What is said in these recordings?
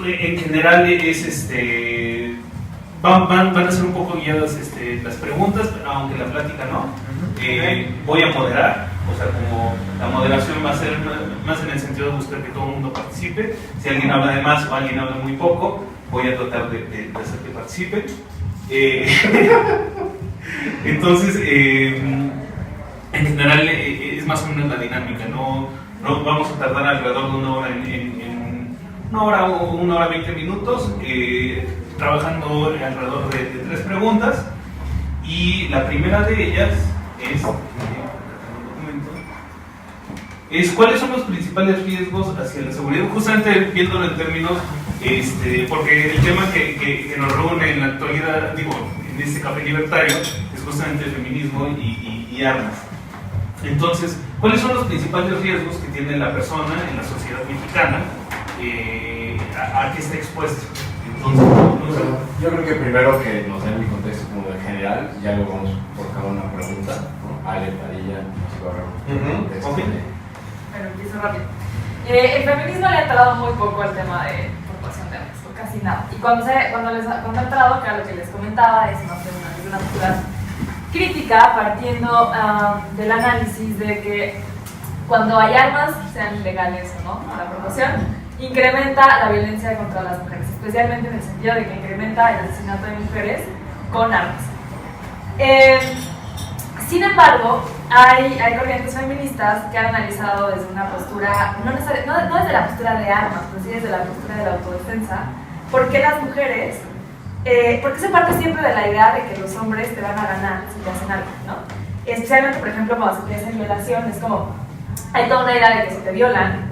en general van a ser un poco guiadas las preguntas, aunque la plática no. Voy a moderar, o sea, como la moderación va a ser más en el sentido de buscar que todo el mundo participe. Si alguien habla de más o alguien habla muy poco, voy a tratar de hacer que participe. Entonces, en general es más o menos la dinámica, no vamos a tardar alrededor de una hora en una hora o 1 hora 20 minutos trabajando alrededor de 3 preguntas, y la primera de ellas es ¿cuáles son los principales riesgos hacia la seguridad? Justamente viéndolo en términos, porque el tema que nos reúne en la actualidad, digo, en este café libertario, es justamente el feminismo y armas. Entonces, ¿cuáles son los principales riesgos que tiene la persona en la sociedad mexicana a que está expuesta? Entonces, yo creo que primero que nos den el contexto como en general, ya luego vamos por cada una pregunta, ¿no? Ale, Padilla, Chico Arreo. Bueno, empiezo rápido. El feminismo le ha entrado muy poco al tema de portación de armas, o casi nada. Y cuando ha entrado, que lo que les comentaba es una postura crítica partiendo del análisis de que cuando hay armas, sean legales o no, la proporción, incrementa la violencia contra las mujeres, especialmente en el sentido de que incrementa el asesinato de mujeres con armas. Sin embargo, hay corrientes feministas que han analizado desde una postura, no desde la postura de armas, pero sí desde la postura de la autodefensa, por qué las mujeres, porque se parte siempre de la idea de que los hombres te van a ganar si te hacen algo, ¿no? Especialmente, por ejemplo, cuando se te hacen violación, es como, hay toda una idea de que si te violan,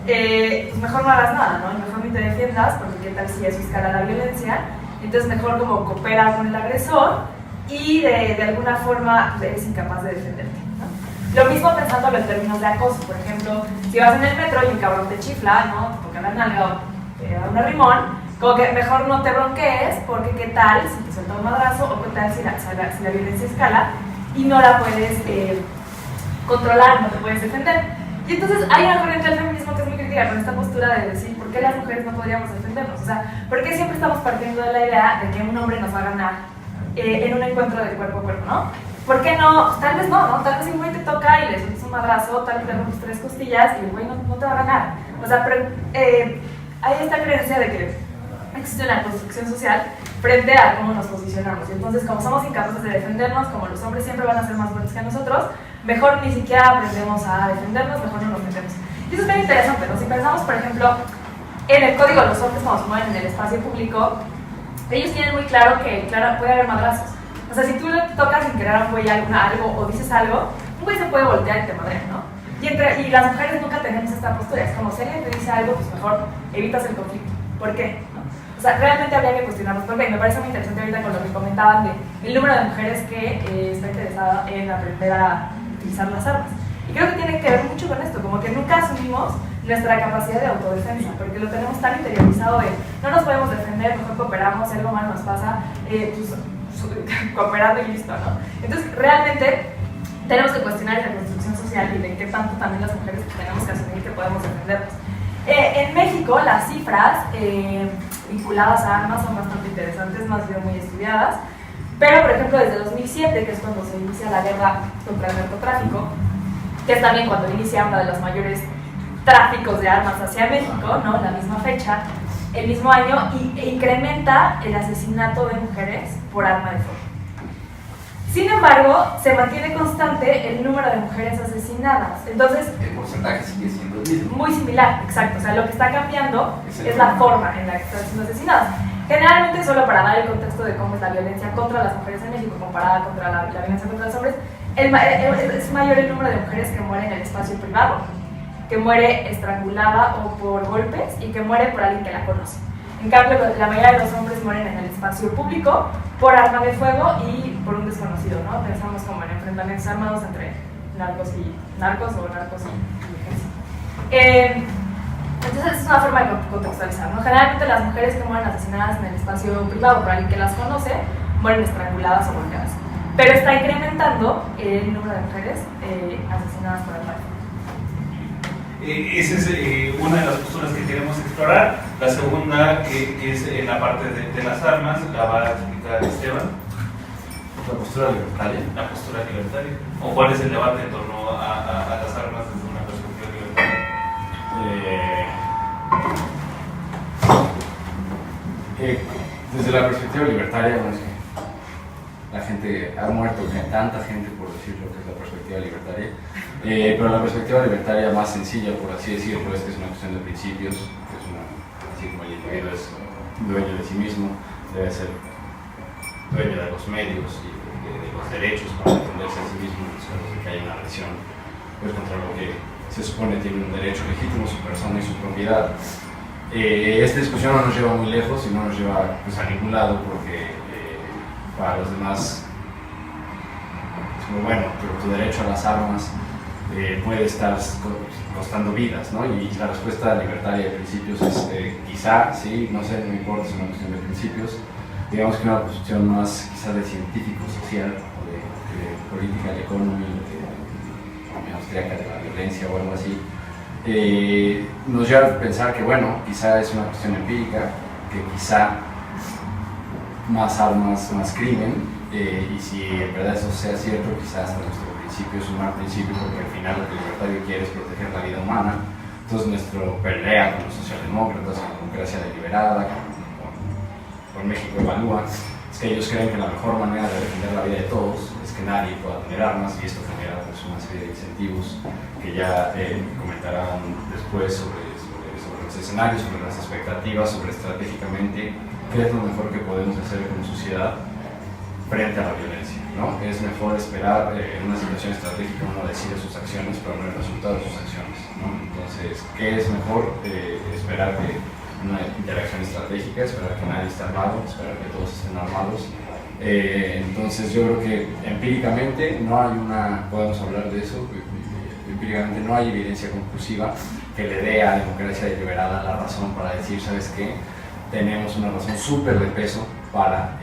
pues mejor no hagas nada, ¿no? Mejor ni te defiendas, porque qué tal si eso escala la violencia, entonces mejor como coopera con el agresor y de alguna forma eres incapaz de defenderte, ¿no? Lo mismo pensándolo en términos de acoso, por ejemplo, si vas en el metro y un cabrón te chifla, ¿no? Porque la nalga o te da un arrimón, como que mejor no te bronquees, porque qué tal si te suelta un madrazo, o qué tal si la violencia escala y no la puedes controlar, no te puedes defender. Y entonces hay una corriente del feminismo que es muy crítica con esta postura de decir ¿por qué las mujeres no podríamos defendernos? O sea, ¿por qué siempre estamos partiendo de la idea de que un hombre nos va a ganar en un encuentro de cuerpo a cuerpo, ¿no? ¿Por qué no? Tal vez no, ¿no? Tal vez si un güey te toca y le sueltas un madrazo, tal vez le rompes 3 costillas y el güey no te va a ganar. O sea, pero hay esta creencia de que existe una construcción social frente a cómo nos posicionamos. Y entonces, como somos incapaces de defendernos, como los hombres siempre van a ser más fuertes que nosotros, mejor ni siquiera aprendemos a defendernos, mejor no nos metemos. Y eso es bien interesante, ¿no? Si pensamos, por ejemplo, en el código de los hombres cuando se mueven en el espacio público, ellos tienen muy claro que puede haber madrazos. O sea, si tú le tocas sin querer a un güey algo o dices algo, un güey se puede voltear y te madrea, ¿no? Y las mujeres nunca tenemos esta postura. Es como si alguien te dice algo, pues mejor evitas el conflicto. ¿Por qué? ¿No? O sea, realmente habría que cuestionarnos por qué. Me parece muy interesante ahorita con lo que comentaban del número de mujeres que está interesada en aprender a utilizar las armas. Y creo que tiene que ver mucho con esto, como que nunca asumimos nuestra capacidad de autodefensa, porque lo tenemos tan interiorizado de no nos podemos defender, mejor cooperamos, si algo malo nos pasa, pues cooperando y listo, ¿no? Entonces, realmente tenemos que cuestionar esa construcción social y de qué tanto también las mujeres tenemos que asumir que podemos defendernos. En México, las cifras vinculadas a armas son bastante interesantes, no han sido muy estudiadas, pero, por ejemplo, desde 2007, que es cuando se inicia la guerra contra el narcotráfico, que es también cuando inicia uno de los mayores tráficos de armas hacia México, ¿no? La misma fecha, el mismo año, e incrementa el asesinato de mujeres por arma de fuego. Sin embargo, se mantiene constante el número de mujeres asesinadas. Entonces, el porcentaje sigue siendo el mismo. Muy similar, exacto. O sea, lo que está cambiando es la forma en la que están siendo asesinadas. Generalmente, solo para dar el contexto de cómo es la violencia contra las mujeres en México comparada contra la violencia contra los hombres, es mayor el número de mujeres que mueren en el espacio privado, que muere estrangulada o por golpes y que muere por alguien que la conoce. En cambio, la mayoría de los hombres mueren en el espacio público por arma de fuego y por un desconocido, ¿no? Pensamos como en enfrentamientos armados entre narcos o narcos y ejército. Entonces es una forma de contextualizar, ¿no? Generalmente las mujeres que mueren asesinadas en el espacio privado por alguien que las conoce mueren estranguladas o golpeadas. Pero está incrementando el número de mujeres asesinadas por arma de fuego. Esa es una de las posturas que queremos explicar explorar. La segunda, que es en la parte de las armas, la va a explicar Esteban. La postura libertaria. La postura libertaria. ¿O cuál es el debate en torno a las armas desde una perspectiva libertaria? Desde la perspectiva libertaria, bueno, es que la gente ha muerto, tanta gente por decir lo que es la perspectiva libertaria, pero la perspectiva libertaria más sencilla, por así decirlo, es que es una cuestión de principios, que es así como el individuo es dueño de sí mismo, debe ser dueño de los medios y de los derechos para defenderse a sí mismo en caso de que haya una agresión, pues contra lo que se supone tiene un derecho legítimo, su persona y su propiedad. Esta discusión no nos lleva muy lejos y no nos lleva pues, a ningún lado porque para los demás es muy bueno, pero tu derecho a las armas puede estar costando vidas, ¿no? Y la respuesta libertaria de principios es quizá, sí, no sé, no importa, es una cuestión de principios, digamos que una posición más quizá de científico social o de political economy, austríaca de la violencia o algo así. Nos lleva a pensar que, bueno, quizá es una cuestión empírica, que quizá más armas, más crimen, y si en verdad eso sea cierto, quizás hasta nuestro principio es un mal principio, porque al final lo que el libertario quiere es proteger la vida humana. Entonces nuestro pelea con los socialdemócratas, con la democracia deliberada, con México Evalúa, es que ellos creen que la mejor manera de defender la vida de todos es que nadie pueda tener armas, y esto genera pues, una serie de incentivos que ya comentarán después sobre los escenarios, sobre las expectativas, sobre estratégicamente qué es lo mejor que podemos hacer como sociedad frente a la violencia, ¿no? Es mejor esperar en una situación estratégica, uno decide sus acciones, pero no el resultado de sus acciones, ¿no? Entonces, ¿qué es mejor? Esperar que una interacción estratégica, esperar que nadie esté armado, esperar que todos estén armados. Entonces yo creo que empíricamente no hay podemos hablar de eso, empíricamente no hay evidencia conclusiva que le dé a democracia deliberada la razón para decir, ¿sabes qué? Tenemos una razón súper de peso para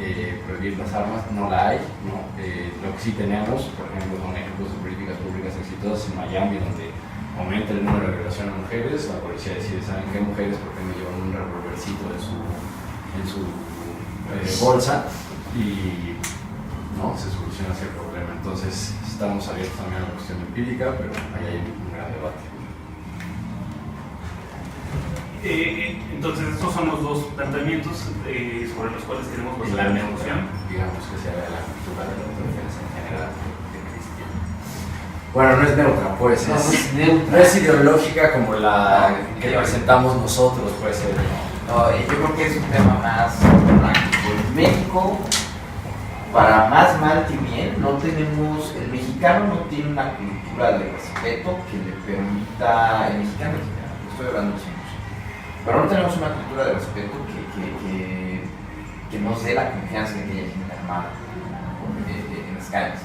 prohibir las armas, no la hay, ¿no? Lo que sí tenemos, por ejemplo, son ejemplos de políticas públicas exitosas en Miami, donde aumenta el número de violaciones a mujeres, la policía decide, ¿saben qué mujeres? Porque me llevan un revolvercito en su bolsa y no se soluciona ese problema. Entonces estamos abiertos también a la cuestión empírica, pero ahí hay un gran debate. Entonces estos son los dos planteamientos sobre los cuales queremos Y pasar la la discusión. digamos que se haga la cultura de la autodefensa en general de cristiano. Bueno, no es neutra, pues no es ideológica como la que presentamos nosotros, puede ser. No, yo creo que es un tema más práctico. En México, para más mal que bien, el mexicano no tiene una cultura de respeto que le permita, el mexicano, estoy hablando de siempre, pero no tenemos una cultura de respeto que nos dé la confianza de que haya gente armada en las calles.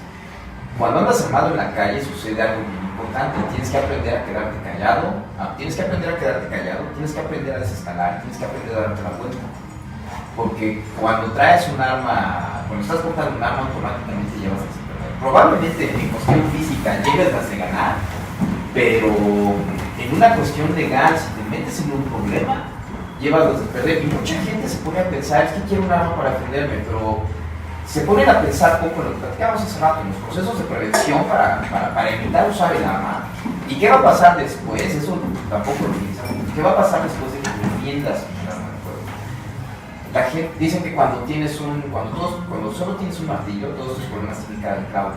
Cuando andas armado en la calle sucede algo muy importante, tienes que aprender a quedarte callado, tienes que aprender a desescalar, tienes que aprender a darte la vuelta. Porque cuando traes un arma, cuando estás portando un arma, automáticamente llevas a perder. Probablemente en cuestión física llegues a ganar, pero en una cuestión legal, si te metes en un problema, llevas a perder. Y mucha gente se pone a pensar, es que quiero un arma para defenderme, pero se ponen a pensar poco en lo que platicamos hace rato, en los procesos de prevención para evitar usar el arma. ¿Y qué va a pasar después? Eso tampoco lo utilizamos. ¿Qué va a pasar después de que defiendas el arma de fuego? La gente dice que cuando solo tienes un martillo, todos tus problemas tienen que dar el clavo.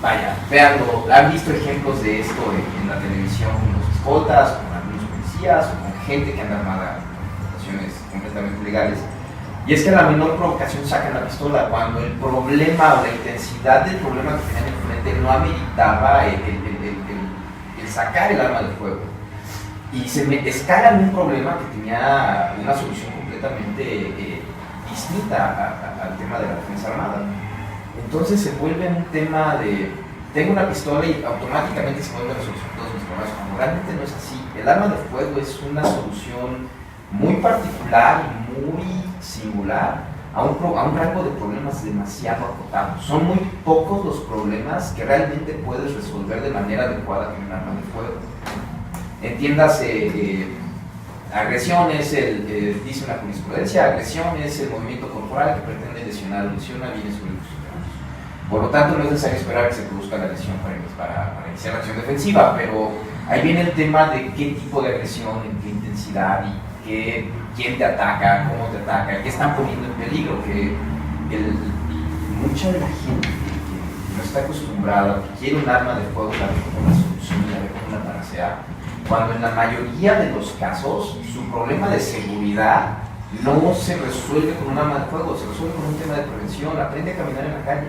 Vaya, véanlo, han visto ejemplos de esto en la televisión con los escoltas, con algunos policías, o con gente que anda armada en situaciones completamente legales. Y es que a la menor provocación sacan la pistola, cuando el problema o la intensidad del problema que tenían enfrente no ameritaba el sacar el arma de fuego. Y se escalan un problema que tenía una solución completamente distinta al tema de la defensa armada. Entonces se vuelve un tema de, tengo una pistola y automáticamente se vuelve la solución a todos mis problemas, cuando realmente no es así. El arma de fuego es una solución muy particular y muy singular a un rango de problemas demasiado acotado. Son muy pocos los problemas que realmente puedes resolver de manera adecuada con un arma de fuego. Entiéndase Agresión es dice una jurisprudencia, agresión es el movimiento corporal que pretende lesionar o lesiona bienes jurídicos ciudadanos. Por lo tanto, no es necesario esperar que se produzca la lesión para iniciar la acción defensiva, pero ahí viene el tema de qué tipo de agresión, en qué intensidad y quién te ataca, cómo te ataca, qué están poniendo en peligro, que mucha de la gente que no está acostumbrada, que quiere un arma de fuego, la ve como una solución, la ve como una panacea, cuando en la mayoría de los casos su problema de seguridad no se resuelve con un arma de fuego, se resuelve con un tema de prevención. Aprende a caminar en la calle,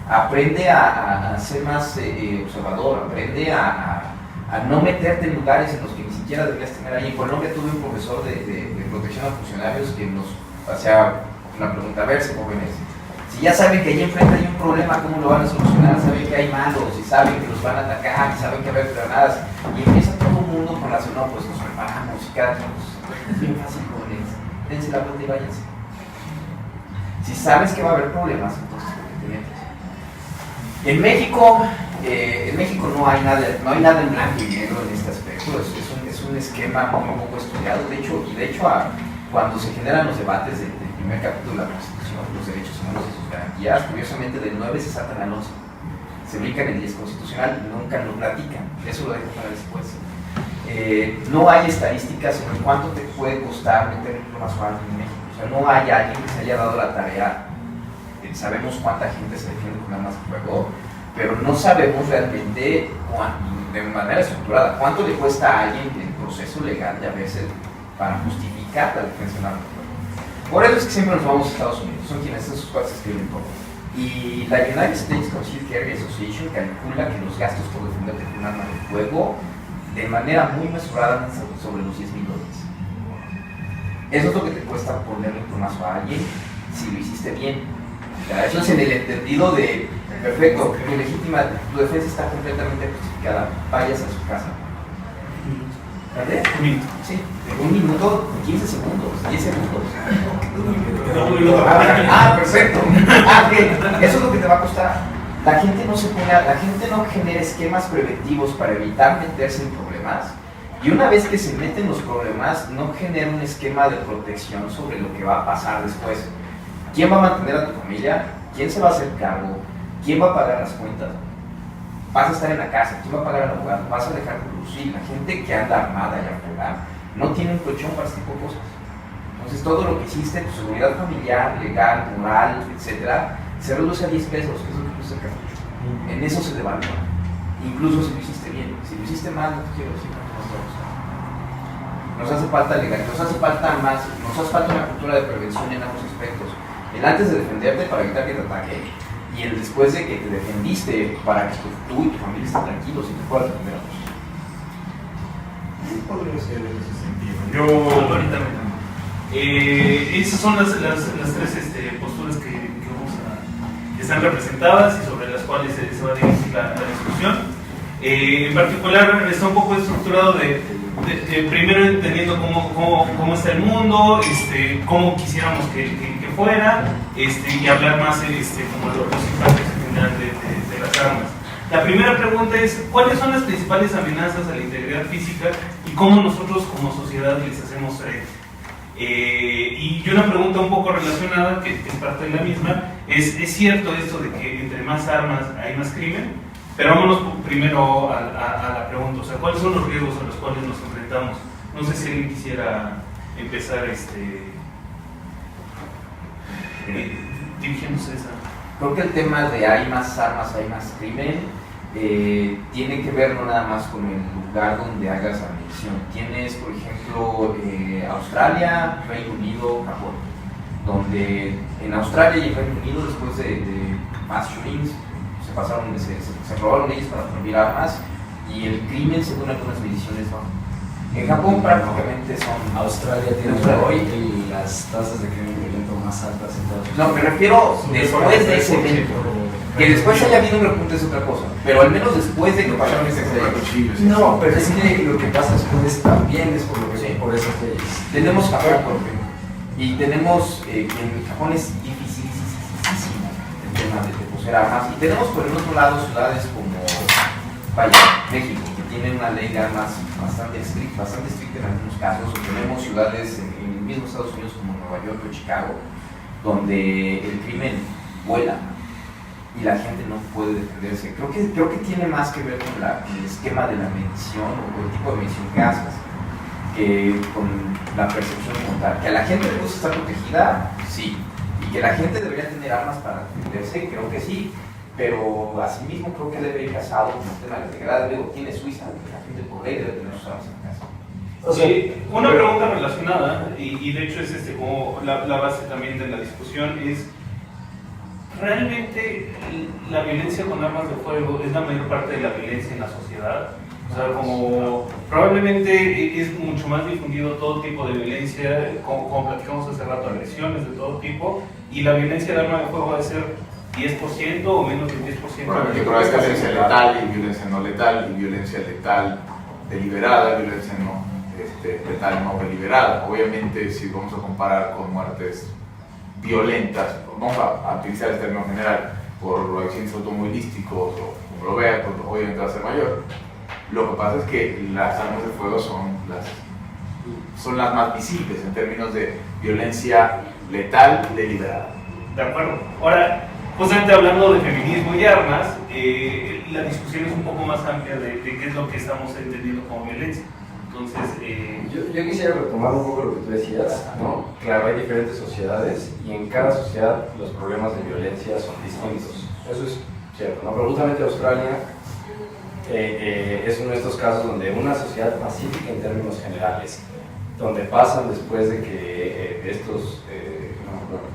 aprende a ser más observador, aprende a no meterte en lugares en los que ni siquiera deberías tener ahí. En Colombia tuve un profesor de protección a funcionarios que nos hacía una pregunta: a ver, jóvenes, si ya saben que ahí enfrente hay un problema, ¿cómo lo van a solucionar? Saben que hay malos, y saben que los van a atacar, y saben que va a haber granadas, y empieza todo el mundo con la no, pues nos preparamos, y cada quien, pues, es bien fácil, jóvenes, dense la vuelta y váyanse. Si sabes que va a haber problemas, entonces ¿por qué te metes? En México no hay nada en blanco y negro en este aspecto, es un esquema muy poco estudiado. De hecho, cuando se generan los debates del primer capítulo de la Constitución, los derechos humanos y sus garantías, curiosamente del 9 se saltan al 11, se brincan el 10 constitucional, nunca lo platican, eso lo dejo para después. No hay estadísticas sobre cuánto te puede costar meter un más fuerte en México, o sea, no hay alguien que se haya dado la tarea. Sabemos cuánta gente se defiende con armas de fuego, pero no sabemos realmente de manera estructurada cuánto le cuesta a alguien el proceso legal de a veces para justificar la defensa de un arma de fuego. Por eso es que siempre nos vamos a Estados Unidos, son quienes esos cuates escriben todo. Y la United States Concealed Carry Association calcula que los gastos por defenderte con un arma de fuego de manera muy mesurada sobre los $10,000. Eso es lo que te cuesta ponerle un plumazo a alguien si lo hiciste bien. O sea, eso es en el entendido de, perfecto, tu defensa está completamente justificada, vayas a su casa. ¿Vale? Un minuto. Sí, un minuto, 15 segundos, 10 segundos. Perfecto. Ok, eso es lo que te va a costar. La gente no genera esquemas preventivos para evitar meterse en problemas, y una vez que se meten los problemas, no genera un esquema de protección sobre lo que va a pasar después. ¿Quién va a mantener a tu familia? ¿Quién se va a hacer cargo? ¿Quién va a pagar las cuentas? Vas a estar en la casa, ¿quién va a pagar al abogado? ¿Vas a dejar producir? La gente que anda armada y afuera no tiene un colchón para este tipo de cosas. Entonces todo lo que hiciste, tu seguridad familiar, legal, moral, etcétera, se reduce a $10, que es lo que cuesta el cartucho. En eso se devalúa. Incluso si lo hiciste bien. Si lo hiciste mal, no te quiero decir cuánto más te va a costar. Nos hace falta legal, nos hace falta una cultura de prevención en ambos aspectos. El antes de defenderte para evitar que te ataque, y el después de que te defendiste para que tú y tu familia estén tranquilos y te puedas defender a nosotros. ¿Qué podría ser en ese sentido? Ahorita esas son las tres posturas que están representadas y sobre las cuales se va a dirigir la discusión. En particular está un poco estructurado de primero entendiendo cómo está el mundo, cómo quisiéramos que fuera, y hablar más como los impactos en general de las armas. La primera pregunta es: ¿cuáles son las principales amenazas a la integridad física y cómo nosotros como sociedad les hacemos frente? Y una pregunta un poco relacionada, que es parte de la misma, ¿es cierto esto de que entre más armas hay más crimen? Pero vámonos primero a la pregunta, o sea, ¿cuáles son los riesgos a los cuales nos enfrentamos? No sé si alguien quisiera empezar dirigiéndose a esa. Creo que el tema de hay más armas, hay más crimen, tiene que ver no nada más con el lugar donde hagas la medición. Tienes, por ejemplo, Australia, Reino Unido, Japón, donde en Australia y en Reino Unido, después de mass shootings, se aprobaron leyes para prohibir armas, y el crimen, según algunas mediciones, no. En Japón prácticamente son... Australia tiene hoy las tasas de crimen violento más altas en todos los... No, me refiero después de ese evento. Que después haya habido un repunte es otra cosa, pero al menos después de que pasaron esas leyes. No, pero es que lo que pasa después también es por lo que sí, por esas leyes. Tenemos Japón, por ejemplo, y tenemos que en Japón es dificilísimo el tema de poseer armas, y tenemos por el otro lado ciudades como México, que tienen una ley de armas bastante estricta en algunos casos, o tenemos tenemos ciudades en el mismo Estados Unidos como Nueva York o Chicago, donde el crimen vuela y la gente no puede defenderse. Creo que tiene más que ver con el esquema de la medición o el tipo de medición que haces que con la percepción como tal. Que a la gente le gusta estar protegida, sí, y que la gente debería tener armas para defenderse, creo que sí, pero asimismo creo que debe ir casado con el tema de la legalidad. Luego tiene Suiza, que la gente por ley debe tener sus armas en casa. Sí, una pregunta relacionada, y de hecho es como la base también de la discusión, es ¿realmente la violencia con armas de fuego es la mayor parte de la violencia en la sociedad? O sea, como probablemente es mucho más difundido todo tipo de violencia, como platicamos hace rato, agresiones de todo tipo, y la violencia de arma de fuego debe ser 10% o menos del 10%. Probablemente, pero hay violencia letal y violencia no letal, y violencia letal deliberada, violencia no letal no deliberada. Obviamente, si vamos a comparar con muertes violentas, vamos a utilizar el término general, por accidentes automovilísticos o como lo vean, pues obviamente va a ser mayor. Lo que pasa es que las armas de fuego son las más visibles en términos de violencia letal deliberada. De acuerdo. Ahora, justamente hablando de feminismo y armas, la discusión es un poco más amplia de qué es lo que estamos entendiendo como violencia. Entonces, yo quisiera retomar un poco lo que tú decías, ¿no? Claro, hay diferentes sociedades y en cada sociedad los problemas de violencia son distintos. Eso es cierto, ¿no? Pero justamente Australia es uno de estos casos donde una sociedad pacífica en términos generales, donde pasan después de que estos,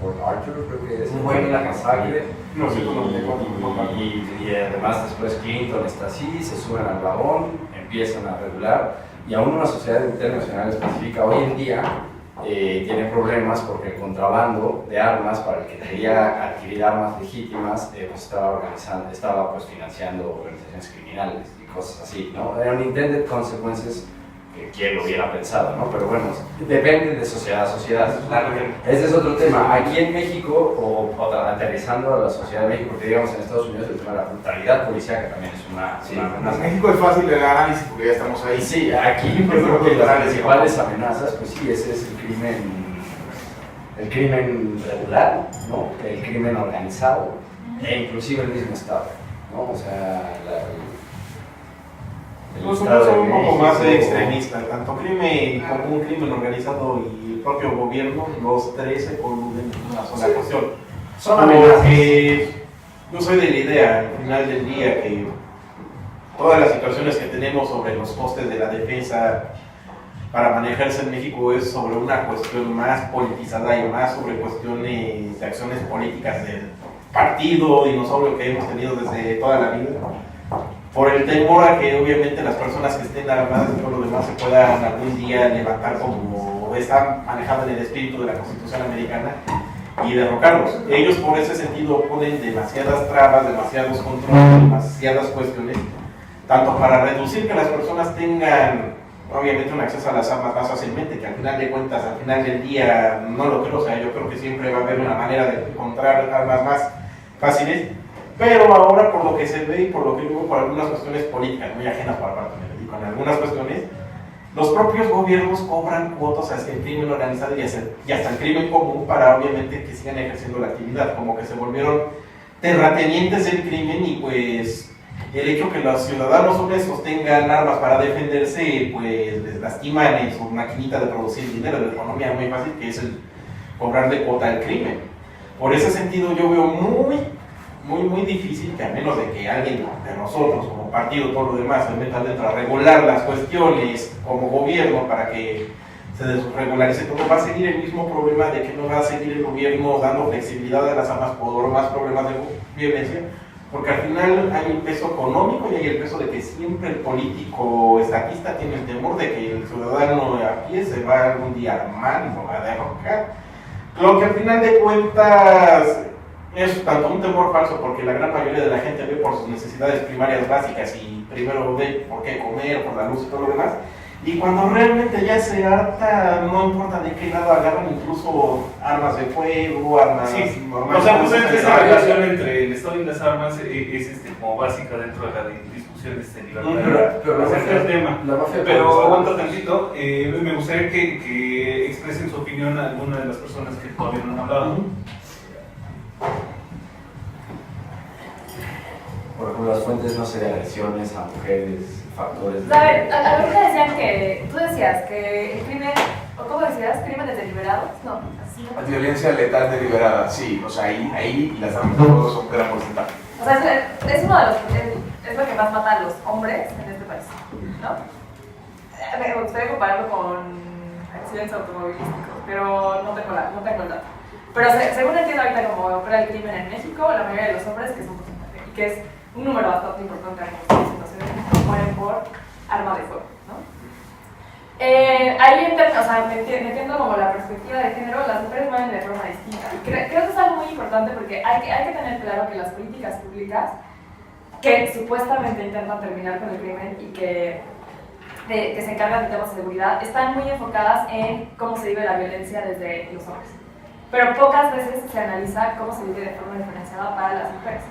Port Arthur creo que es, fue una masacre, y además después Clinton está así, se suben al vagón, empiezan a regular, y aún una sociedad internacional específica hoy en día tiene problemas porque el contrabando de armas para el que quería adquirir armas legítimas pues estaba pues financiando organizaciones criminales y cosas así, ¿no? Eran intended consequences que quien lo hubiera pensado, ¿no? Pero bueno, depende de sociedad a sociedad. Ese es otro tema. Aquí en México, o aterrizando a la sociedad de México, porque digamos en Estados Unidos el tema de la brutalidad policial también es una En México es fácil el análisis porque ya estamos ahí. Sí, aquí yo creo que las principales amenazas, pues sí, ese es el crimen regular, ¿no? El crimen organizado, e inclusive el mismo Estado, ¿no? O sea, Los hombres son un poco más extremistas, tanto crimen como un crimen organizado y el propio gobierno, los tres se coluden en una sola cuestión. Son amenazas. Yo soy de la idea, al final del día, que todas las situaciones que tenemos sobre los costes de la defensa para manejarse en México es sobre una cuestión más politizada y más sobre cuestiones de acciones políticas del partido, dinosaurio que hemos tenido desde toda la vida, por el temor a que obviamente las personas que estén armadas y todo lo demás se puedan algún día levantar como está manejado en el espíritu de la Constitución americana y derrocarlos. Ellos por ese sentido ponen demasiadas trabas, demasiados controles, demasiadas cuestiones, tanto para reducir que las personas tengan obviamente un acceso a las armas más fácilmente, que al final de cuentas, al final del día, no lo creo, o sea, yo creo que siempre va a haber una manera de encontrar armas más fáciles, pero ahora por lo que se ve y por lo que digo, por algunas cuestiones políticas muy ajenas para parte y con algunas cuestiones, los propios gobiernos cobran cuotas hacia el crimen organizado y hasta el crimen común para obviamente que sigan ejerciendo la actividad, como que se volvieron terratenientes del crimen y pues el hecho que los ciudadanos honestos tengan armas para defenderse pues les lastiman en su maquinita de producir dinero, de la economía muy fácil que es el cobrarle cuota al crimen. Por ese sentido yo veo muy difícil que a menos de que alguien de nosotros como partido todo lo demás se meta dentro a regular las cuestiones como gobierno para que se desregularice todo, va a seguir el mismo problema de que no va a seguir el gobierno dando flexibilidad a las armas por más problemas de violencia, porque al final hay el peso económico y hay el peso de que siempre el político estatista tiene el temor de que el ciudadano a pie se va algún día a armar y lo va a derrocar. Lo que al final de cuentas es tanto un temor falso porque la gran mayoría de la gente ve por sus necesidades primarias básicas y primero ve por qué comer, por la luz y todo lo demás, Y cuando realmente ya se harta, no importa de qué lado agarran, incluso armas de fuego, armas Sí, normales. o sea, justamente esa relación entre el Estado y las armas es como básica dentro de la discusión libertaria pero acerca del tema. La mafia Pero aguanta tantito, me gustaría que expresen su opinión a alguna de las personas que todavía no han hablado. Por ejemplo, las fuentes, no sé, de agresiones a mujeres, factores... A ver, ahorita decían que, tú decías que el crimen, o cómo decías, crímenes deliberados, no, así no. La violencia letal deliberada, sí, o sea, ahí las armas de fuego son un gran porcentaje. O sea, es uno de los, es lo que más mata a los hombres en este país, ¿no? Me gustaría compararlo con accidentes automovilísticos, pero no tengo el dato. Pero según entiendo ahorita cómo opera el crimen en México, la mayoría de los hombres, que es un porcentaje, y que es un número bastante importante en muchas situaciones, mueren por arma de fuego, ¿no? Ahí, o sea, metiendo como la perspectiva de género, las mujeres mueren de forma distinta. Y creo que es algo muy importante porque hay que tener claro que las políticas públicas que supuestamente intentan terminar con el crimen y que se encargan de temas de seguridad están muy enfocadas en cómo se vive la violencia desde los hombres. Pero pocas veces se analiza cómo se vive de forma diferenciada para las mujeres.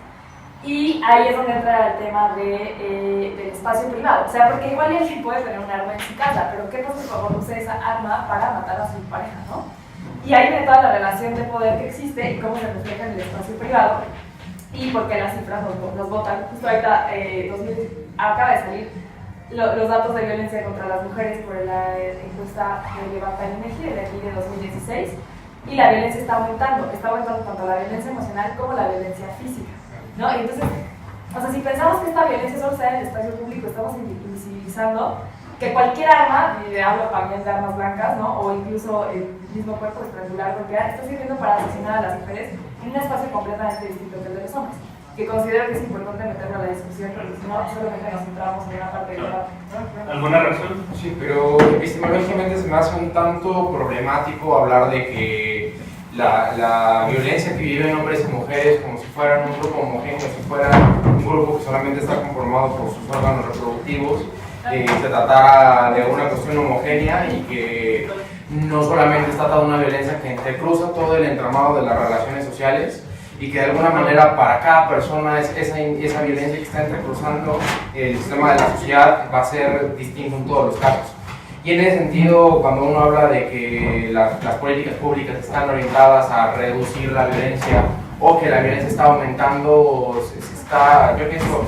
Y ahí es donde entra el tema del espacio privado. O sea, porque igual alguien puede tener un arma en su casa, pero ¿qué pasa cuando usa esa arma para matar a su pareja, no? Y ahí viene toda la relación de poder que existe y cómo se refleja en el espacio privado y por qué las cifras nos botan. Justo ahorita acaba de salir los datos de violencia contra las mujeres por la encuesta de Levanta el INEGI de aquí de 2016 y la violencia está aumentando tanto la violencia emocional como la violencia física, ¿no? Y entonces, o sea, si pensamos que esta violencia solo se da en el espacio público, estamos invisibilizando que cualquier arma, y hablo también de armas blancas, ¿no? O incluso el mismo cuerpo estrangular, golpear, está sirviendo para asesinar a las mujeres en un espacio completamente distinto que el de los hombres, que considero que es importante meterlo a la discusión, porque si no, solamente nos centramos en una parte del debate. ¿Alguna reacción? Sí, pero epistemológicamente se me hace un tanto problemático hablar de que la violencia que viven hombres y mujeres como si fueran un grupo homogéneo, si fueran un grupo que solamente está conformado por sus órganos reproductivos, se tratara de una cuestión homogénea y que no solamente está tratada una violencia que entrecruza todo el entramado de las relaciones sociales y que de alguna manera para cada persona esa violencia que está entrecruzando el sistema de la sociedad va a ser distinto en todos los casos. Y en ese sentido, cuando uno habla de que las políticas públicas están orientadas a reducir la violencia o que la violencia está aumentando, yo pienso,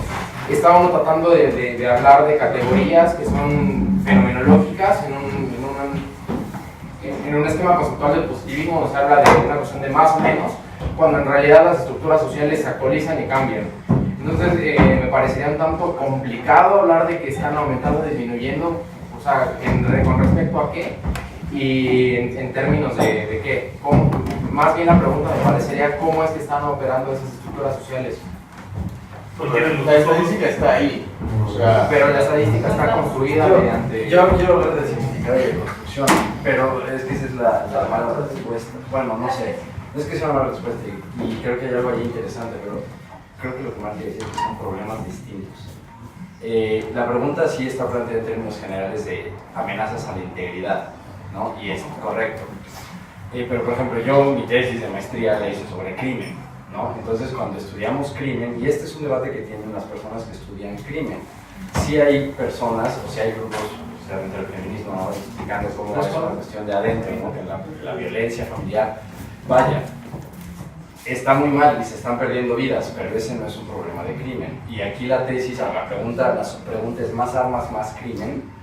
está uno tratando de hablar de categorías que son fenomenológicas en un esquema conceptual del positivismo donde se habla de una cuestión de más o menos, cuando en realidad las estructuras sociales se actualizan y cambian. Entonces me parecería un tanto complicado hablar de que están aumentando o disminuyendo, o sea, con respecto a qué y en términos de qué. Más bien la pregunta me parecería cómo es que están operando esas estructuras sociales. La estadística está ahí, o sea, Pero la estadística está construida mediante... Yo quiero hablar de significado y de construcción, pero es que esa es la mala respuesta. Bueno, no sé, no es que sea una mala respuesta y creo que hay algo ahí interesante, pero creo que lo que más quiere decir es que son problemas distintos. La pregunta sí está planteada en términos generales de amenazas a la integridad, ¿no? Y es correcto. Pero por ejemplo, mi tesis de maestría la hice sobre crimen, ¿no? Entonces cuando estudiamos crimen, y este es un debate que tienen las personas que estudian crimen, sí hay personas, o sea, hay grupos, o sea, dentro del feminismo, ¿no? Explicando cómo es una cuestión de adentro, ¿no? Que la violencia familiar, vaya, está muy mal y se están perdiendo vidas, pero ese no es un problema de crimen. Y aquí la tesis, la pregunta es ¿más armas, más crimen?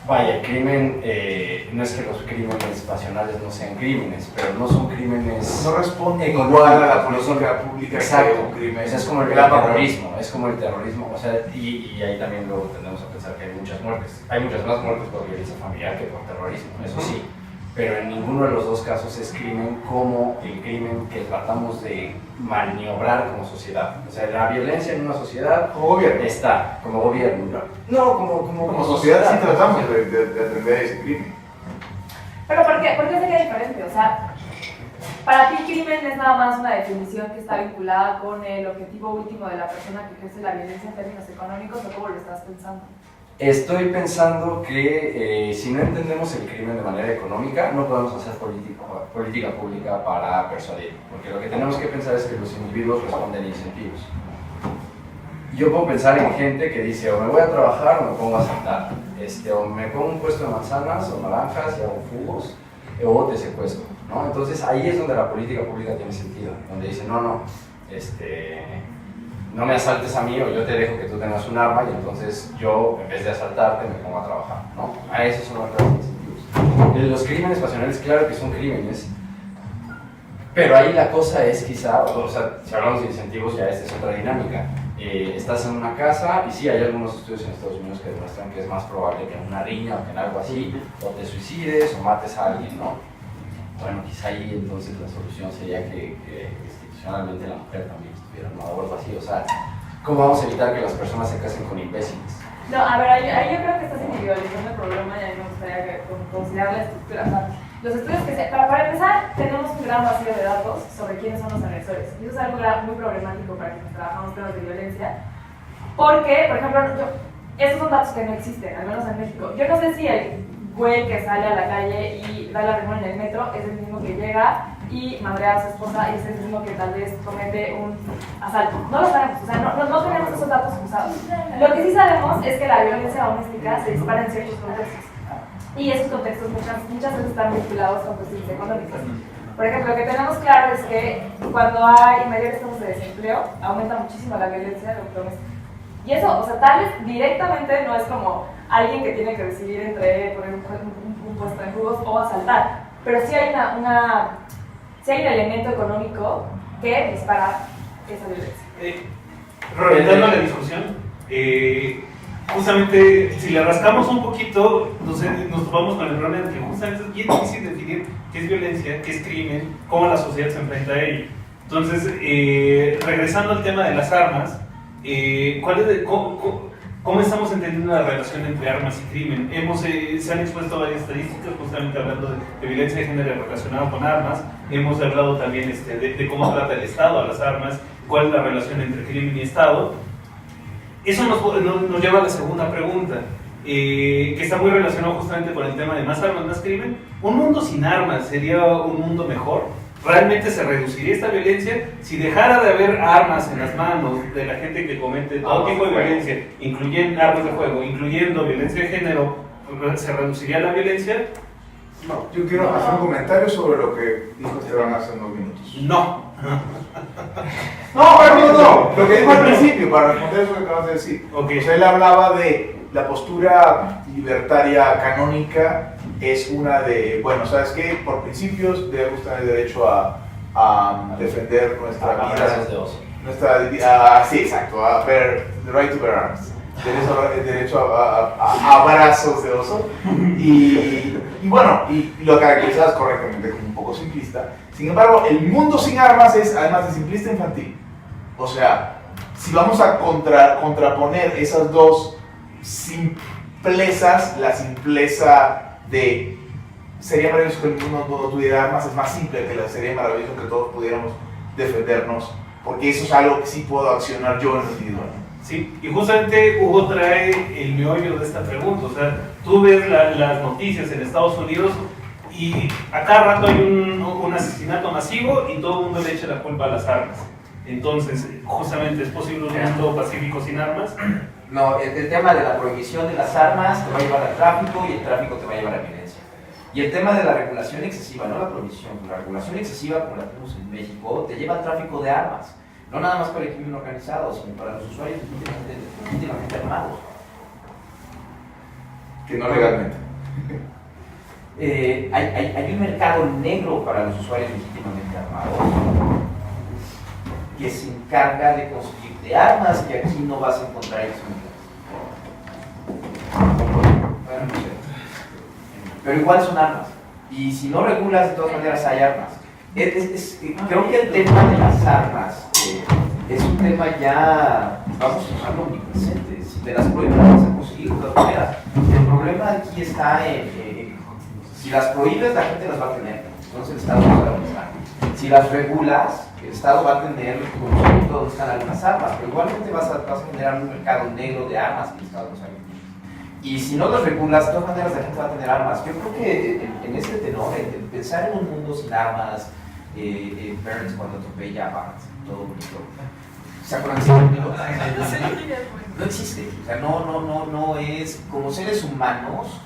Vaya, el crimen, no es que los crímenes pasionales no sean crímenes, pero no son crímenes... no responde económicos, igual a la no son- política pública Exacto, que un crimen. o sea, es como el terrorismo, o sea, y ahí también luego tendemos a pensar que hay muchas muertes. Hay muchas más muertes por violencia familiar que por terrorismo, eso sí, pero en ninguno de los dos casos es crimen como el crimen que tratamos de maniobrar como sociedad. O sea, la violencia en una sociedad Como gobierno. está, como gobierno, no Como sociedad sí tratamos de atender ese crimen. Pero ¿por qué sería diferente? O sea, para ti crimen es nada más una definición que está vinculada con el objetivo último de la persona que ejerce la violencia en términos económicos, ¿o cómo lo estás pensando? Estoy pensando que si no entendemos el crimen de manera económica, no podemos hacer política pública para persuadir, porque lo que tenemos que pensar es que los individuos responden a incentivos. Yo puedo pensar en gente que dice, o me voy a trabajar o me pongo a saltar, o me pongo un puesto de manzanas o naranjas y hago jugos, o te secuestro, ¿no? Entonces ahí es donde la política pública tiene sentido, donde dice, no, no me asaltes a mí o yo te dejo que tú tengas un arma y entonces yo, en vez de asaltarte, me pongo a trabajar, ¿no? A esos son los grandes incentivos. Los crímenes pasionales, claro que son crímenes, pero ahí la cosa es quizá, o sea, si hablamos de incentivos ya esta es otra dinámica. Estás en una casa y sí, hay algunos estudios en Estados Unidos que demuestran que es más probable que en una riña o que en algo así, o te suicides o mates a alguien, ¿no? Bueno, quizá ahí entonces la solución sería que institucionalmente la mujer también estuviera en o algo así, o sea, ¿cómo vamos a evitar que las personas se casen con imbéciles? No, a ver, ahí yo creo que estás individualizando el problema y a mí me gustaría considerar la estructura. O sea, los estudios que para empezar, tenemos un gran vacío de datos sobre quiénes son los agresores. Y eso es algo muy problemático para quienes trabajamos temas de violencia. Porque, por ejemplo, esos son datos que no existen, al menos en México. Yo no sé si el güey que sale a la calle y da la remora en el metro es el mismo que llega y madrea a su esposa y es el mismo que tal vez comete un asalto. No lo sabemos, o sea, no tenemos esos datos cruzados. Lo que sí sabemos es que la violencia doméstica se dispara en ciertos contextos. Y esos contextos muchas veces están vinculados con cuestiones económicas. Por ejemplo, lo que tenemos claro es que cuando hay mayores tasas de desempleo, aumenta muchísimo la violencia doméstica. Y eso, o sea, tal vez directamente no es como alguien que tiene que decidir entre poner un puesto en jugos o asaltar, pero sí hay sí hay un elemento económico que dispara esa violencia. Reventando la discusión, justamente si le rascamos un poquito, nos topamos con el problema de que justamente es bien difícil definir qué es violencia, qué es crimen, cómo la sociedad se enfrenta a ello. Entonces, regresando al tema de las armas, ¿cómo estamos entendiendo la relación entre armas y crimen? Se han expuesto varias estadísticas, justamente hablando de violencia de género relacionada con armas. Hemos hablado también de cómo trata el Estado a las armas, cuál es la relación entre crimen y Estado. Eso nos lleva a la segunda pregunta, que está muy relacionado justamente con el tema de más armas, más crimen. ¿Un mundo sin armas sería un mundo mejor? ¿Realmente se reduciría esta violencia si dejara de haber armas en las manos de la gente que comete todo tipo de violencia, incluyendo armas de fuego, incluyendo violencia de género? ¿Se reduciría la violencia? No, yo quiero hacer un comentario sobre lo que dijo Esteban hace unos minutos. No. No, lo que dijo al principio, para responder eso que acabas de decir. Okay. O sea, él hablaba de la postura libertaria canónica es una de, bueno, ¿sabes qué? Por principios debemos tener derecho a defender nuestra vida. Sí, exacto, a the right to bear arms. Derecho a abrazos de oso. Y bueno, y lo caracterizas correctamente como un poco simplista. Sin embargo, el mundo sin armas es, además de simplista, infantil. O sea, si vamos a contraponer esas dos simplezas, la simpleza de sería maravilloso que el mundo no tuviera armas, es más simple sería maravilloso que todos pudiéramos defendernos, porque eso es algo que sí puedo accionar yo en lo individual. Sí, y justamente Hugo trae el meollo de esta pregunta. O sea, tú ves las noticias en Estados Unidos y a cada rato hay un asesinato masivo y todo el mundo le echa la culpa a las armas. Entonces, justamente, ¿es posible un mundo pacífico sin armas? No, el tema de la prohibición de las armas te va a llevar al tráfico y el tráfico te va a llevar a la violencia. Y el tema de la regulación excesiva, no la prohibición, la regulación excesiva como la tenemos en México, te lleva al tráfico de armas. No nada más para el crimen organizado, sino para los usuarios legítimamente armados. Que no legalmente. Hay un mercado negro para los usuarios legítimamente armados que se encarga de conseguirte armas que aquí no vas a encontrar en bueno, no sé. Pero igual son armas. Y si no regulas, de todas maneras hay armas. Creo que el tema de las armas es un tema ya, vamos a usarlo omnipresente. Si te las prohíbes, las vas a conseguir de todas maneras. El problema aquí está en si las prohíbes, la gente las va a tener. Entonces el Estado no va a usar. Si las regulas, el Estado va a tener conocimiento donde están algunas armas, pero igualmente vas a generar un mercado negro de armas que el Estado no sabe. Y si no los regulas, de todas maneras la gente va a tener armas. Yo creo que en este tenor, en pensar en un mundo sin armas, Burns cuando atropella a Bart, todo bonito. ¿Se acuerdan de ese libro? No existe. O sea, no es. Como seres humanos,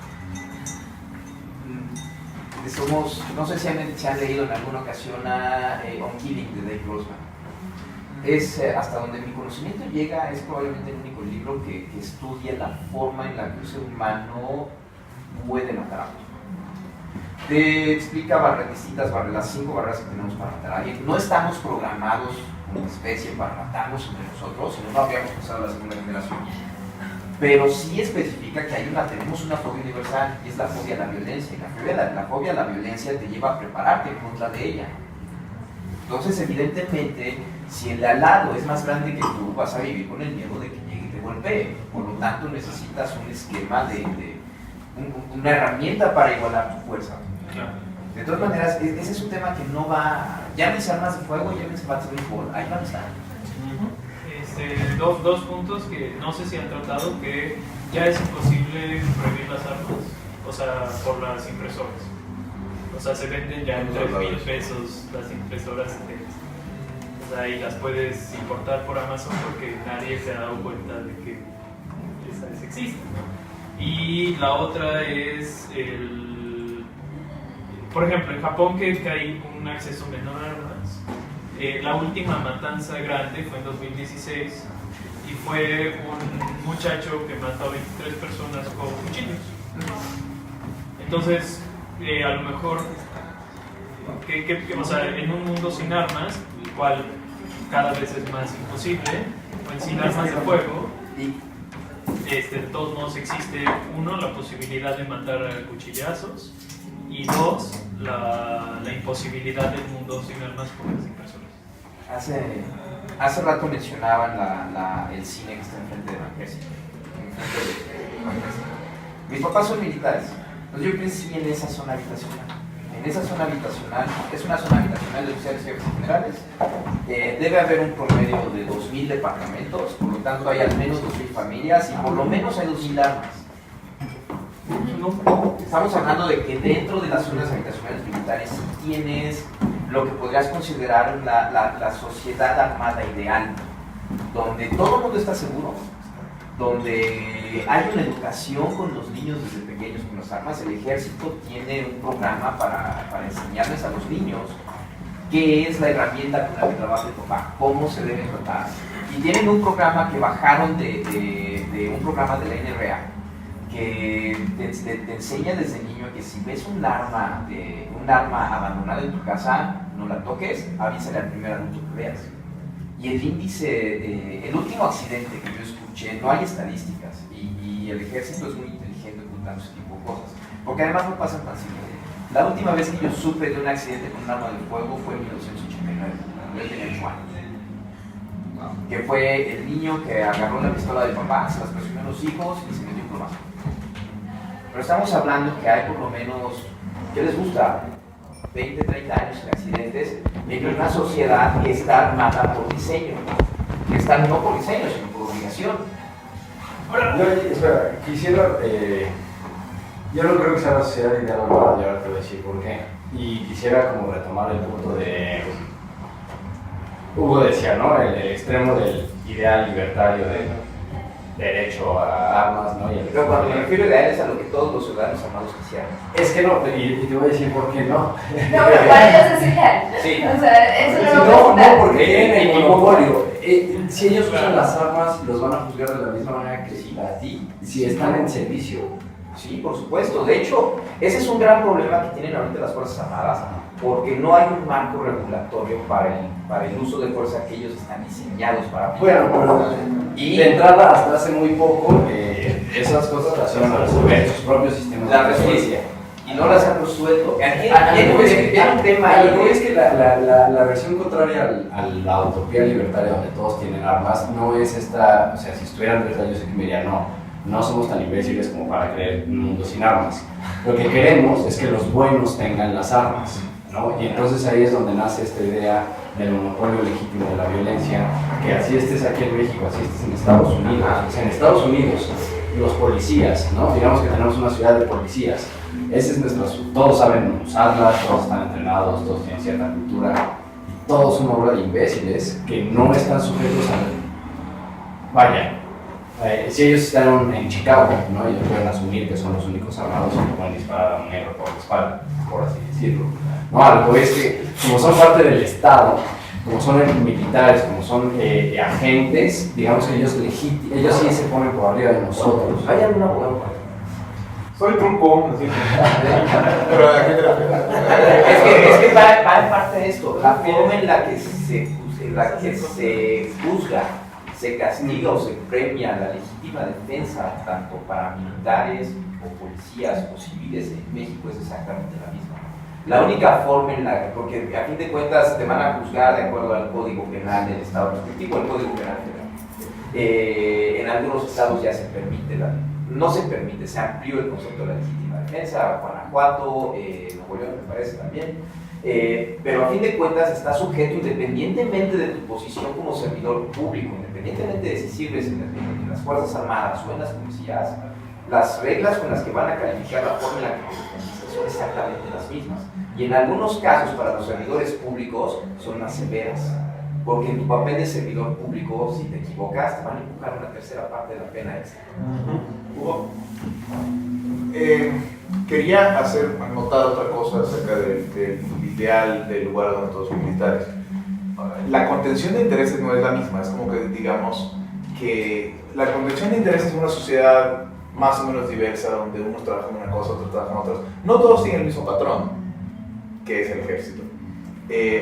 somos. No sé si han leído en alguna ocasión a On Killing de Dave Grossman. Es hasta donde mi conocimiento llega, es probablemente el único libro que estudia la forma en la que un ser humano puede matar a otro. Te explica las 5 barreras que tenemos para matar a alguien. No estamos programados como especie para matarnos entre nosotros, si no habríamos pasado a la segunda generación. Pero sí especifica que tenemos una fobia universal, y es la fobia a la violencia. Y la fobia a la violencia te lleva a prepararte en contra de ella. Entonces, evidentemente, si el de al lado es más grande que tú, vas a vivir con el miedo de que llegue y te golpee. Por lo tanto, necesitas un esquema una herramienta para igualar tu fuerza. Claro. De todas maneras, ese es un tema que no va... Llámense armas de fuego, llámense bats de béisbol, ahí van a estar. Dos puntos que no sé si han tratado, que ya es imposible prohibir las armas, o sea, por las impresoras. O sea, se venden ya en 3,000 pesos las impresoras de texto. O sea, y las puedes importar por Amazon porque nadie se ha dado cuenta de que esas existen, ¿no? Y la otra es por ejemplo, en Japón que hay un acceso menor a armas. La última matanza grande fue en 2016 y fue un muchacho que mató a 23 personas con cuchillos. Entonces, a lo mejor, o sea, en un mundo sin armas, el cual cada vez es más imposible, o sin armas de fuego, de todos modos existe, uno, la posibilidad de matar a cuchillazos, y dos, la imposibilidad del mundo sin armas por las impresoras. Hace rato mencionaban el cine que está enfrente de Banquesi. Mis papás son militares, entonces yo crecí en esa zona habitacional. En esa zona habitacional, es una zona habitacional de oficiales jefes generales, debe haber un promedio de 2,000 departamentos, por lo tanto hay al menos 2,000 familias y por lo menos hay 2,000 armas. Estamos hablando de que dentro de las zonas habitacionales militares tienes lo que podrías considerar la sociedad armada ideal, donde todo el mundo está seguro, donde hay una educación con los niños desde pequeños con las armas. El ejército tiene un programa para enseñarles a los niños qué es la herramienta con la que trabaja el papá, cómo se debe tratar. Y tienen un programa que bajaron de un programa de la NRA, que te enseña desde niño que si ves un arma abandonada en tu casa, no la toques, avísale al primer adulto que veas. Y el índice, el último accidente que yo escuché, no hay estadísticas, y el ejército es muy inteligente ocultando ese tipo de cosas, porque además no pasan tan simple. La última vez que yo supe de un accidente con un arma de fuego fue en 1989, yo tenía 8 años. Que fue el niño que agarró la pistola del papá, se las presionó a los hijos y se metió un plomazo. Pero estamos hablando que hay por lo menos, ¿qué les gusta? 20, 30 años en accidentes en una sociedad que está armada por diseño, que está no por diseño, sino por obligación. Espera, quisiera, yo no creo que sea la sociedad ideal armada, y ahora te voy a decir por qué. Y quisiera como retomar el punto de, Hugo decía, ¿no? El extremo del ideal libertario del derecho a armas, ¿no? Pero cuando me refiero a ideal es a lo que todos los ciudadanos armados quisieran. Es que no, y te voy a decir por qué no. No, pero para ellos es ideal. Sí. O sea, eso no lo No, puedes quitar. porque tienen el monopolio. Si ellos usan las armas, los van a juzgar de la misma manera que si a ti, si están en servicio. Sí, por supuesto. De hecho, ese es un gran problema que tienen ahorita las Fuerzas Armadas, porque no hay un marco regulatorio para el uso de fuerza que ellos están diseñados para aplicar. Bueno, pero de entrada, hasta hace muy poco, esas cosas las iban a resolver sus propios sistemas de justicia. Y no las han resuelto. Es que la versión contraria a la utopía libertaria donde todos tienen armas no es esta, o sea, si estuvieran de verdad yo sé que me dirían no somos tan imbéciles como para creer un mundo sin armas. Lo que queremos es que los buenos tengan las armas, ¿no? Y entonces ahí es donde nace esta idea del monopolio legítimo de la violencia, que así estés aquí en México, así estés en Estados Unidos. O sea, en Estados Unidos los policías, ¿no? Digamos que tenemos una ciudad de policías. Ese es nuestro, todos saben usarlas, todos están entrenados, todos tienen cierta cultura. Todos son una bola de imbéciles que no están sujetos a... Vaya, si ellos están en Chicago, ¿no? Ellos pueden asumir que son los únicos armados que pueden disparar a un negro por la espalda, por así decirlo. No, algo es que como son parte del Estado, como son militares, como son agentes, digamos que ellos sí se ponen por arriba de nosotros. Vayan una buena parte. Soy truco, así Pero ¿a qué te refieres? Es que va en parte de esto, la forma en la que se juzga, se castiga o se premia la legítima defensa, tanto para militares o policías o civiles en México, es exactamente la misma. La única forma en la que, porque a fin de cuentas te van a juzgar de acuerdo al Código Penal del Estado respectivo, el Código Penal Federal. En algunos estados ya se permite, no se permite, se amplió el concepto de la legítima defensa, Guanajuato, Nuevo León me parece también, pero a fin de cuentas está sujeto independientemente de tu posición como servidor público, independientemente de si sirves en las Fuerzas Armadas o en las policías, las reglas con las que van a calificar la forma en la que te defendiste son exactamente las mismas. Y en algunos casos para los servidores públicos son más severas, porque en tu papel de servidor público, si te equivocas, te van a empujar una tercera parte de la pena extra. Hugo, quería hacer notar otra cosa acerca del ideal del lugar donde todos son militares. La contención de intereses no es la misma, es como que digamos que la contención de intereses en una sociedad más o menos diversa, donde unos trabajan en una cosa, otros trabajan en otras, no todos tienen el mismo patrón, que es el ejército.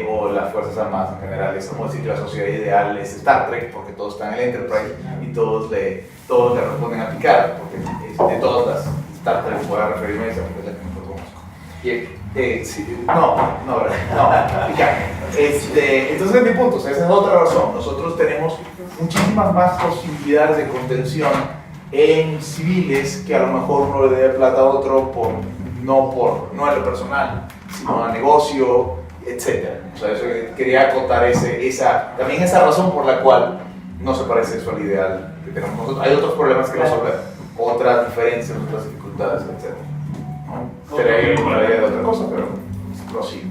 O las Fuerzas Armadas en general. Es como decir que la sociedad ideal es Star Trek, porque todos están en el Enterprise y todos le responden a Picard, porque de todas las Star Trek voy a referirme a esa, porque es la que mejor conozco. Sí, no, Picard. Entonces es mi punto, o sea, esa es otra razón. Nosotros tenemos muchísimas más posibilidades de contención en civiles que a lo mejor uno le debe plata a otro no en lo personal, sino a negocio, etcétera. O sea, eso quería acotar también esa razón por la cual no se parece eso al ideal que tenemos nosotros. Hay otros problemas que resolver, otras diferencias, otras dificultades, etcétera. ¿No? Te una idea de otra cosa, pero prosigo.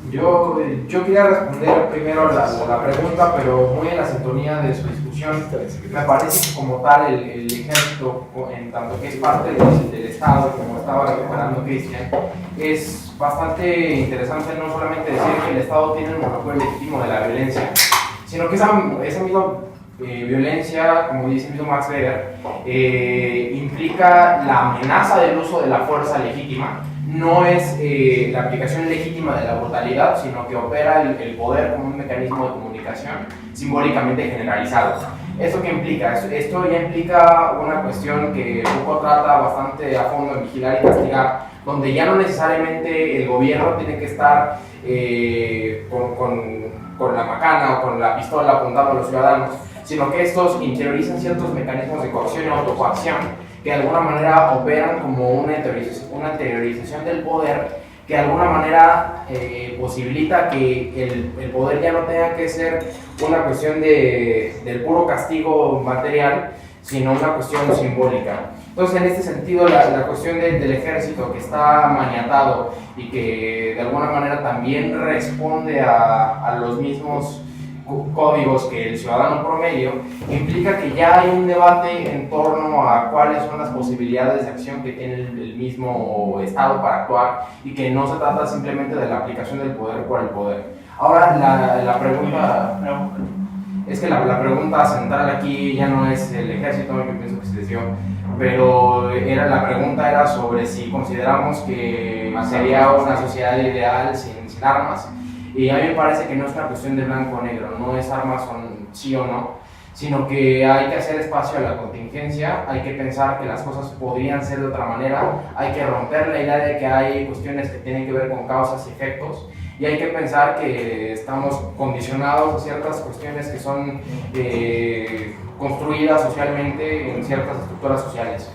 Yo quería responder primero la pregunta, pero muy en la sintonía de su discusión. Me parece que como tal el ejército, en tanto que es parte del Estado, como estaba recuperando Cristian, es bastante interesante no solamente decir que el Estado tiene el monopolio legítimo de la violencia, sino que esa misma violencia, como dice el mismo Max Weber, implica la amenaza del uso de la fuerza legítima. No es la aplicación legítima de la brutalidad, sino que opera el poder como un mecanismo de comunicación simbólicamente generalizado. ¿Esto qué implica? Esto ya implica una cuestión que Foucault trata bastante a fondo en Vigilar y Castigar, donde ya no necesariamente el gobierno tiene que estar con la macana o con la pistola apuntando a los ciudadanos, sino que estos interiorizan ciertos mecanismos de coacción y autocoacción que de alguna manera operan como una interiorización del poder que de alguna manera posibilita que el poder ya no tenga que ser una cuestión del puro castigo material, sino una cuestión simbólica. Entonces, en este sentido, la cuestión del ejército que está maniatado y que de alguna manera también responde a los mismos códigos que el ciudadano promedio, implica que ya hay un debate en torno a cuáles son las posibilidades de acción que tiene el mismo Estado para actuar y que no se trata simplemente de la aplicación del poder por el poder. Ahora, la pregunta es que la pregunta central aquí ya no es el ejército, yo pienso que se desvió, pero la pregunta era sobre si consideramos que sería una sociedad ideal sin armas. Y a mí me parece que no es una cuestión de blanco o negro, no es armas son sí o no, sino que hay que hacer espacio a la contingencia, hay que pensar que las cosas podrían ser de otra manera, hay que romper la idea de que hay cuestiones que tienen que ver con causas y efectos, y hay que pensar que estamos condicionados a ciertas cuestiones que son construidas socialmente en ciertas estructuras sociales.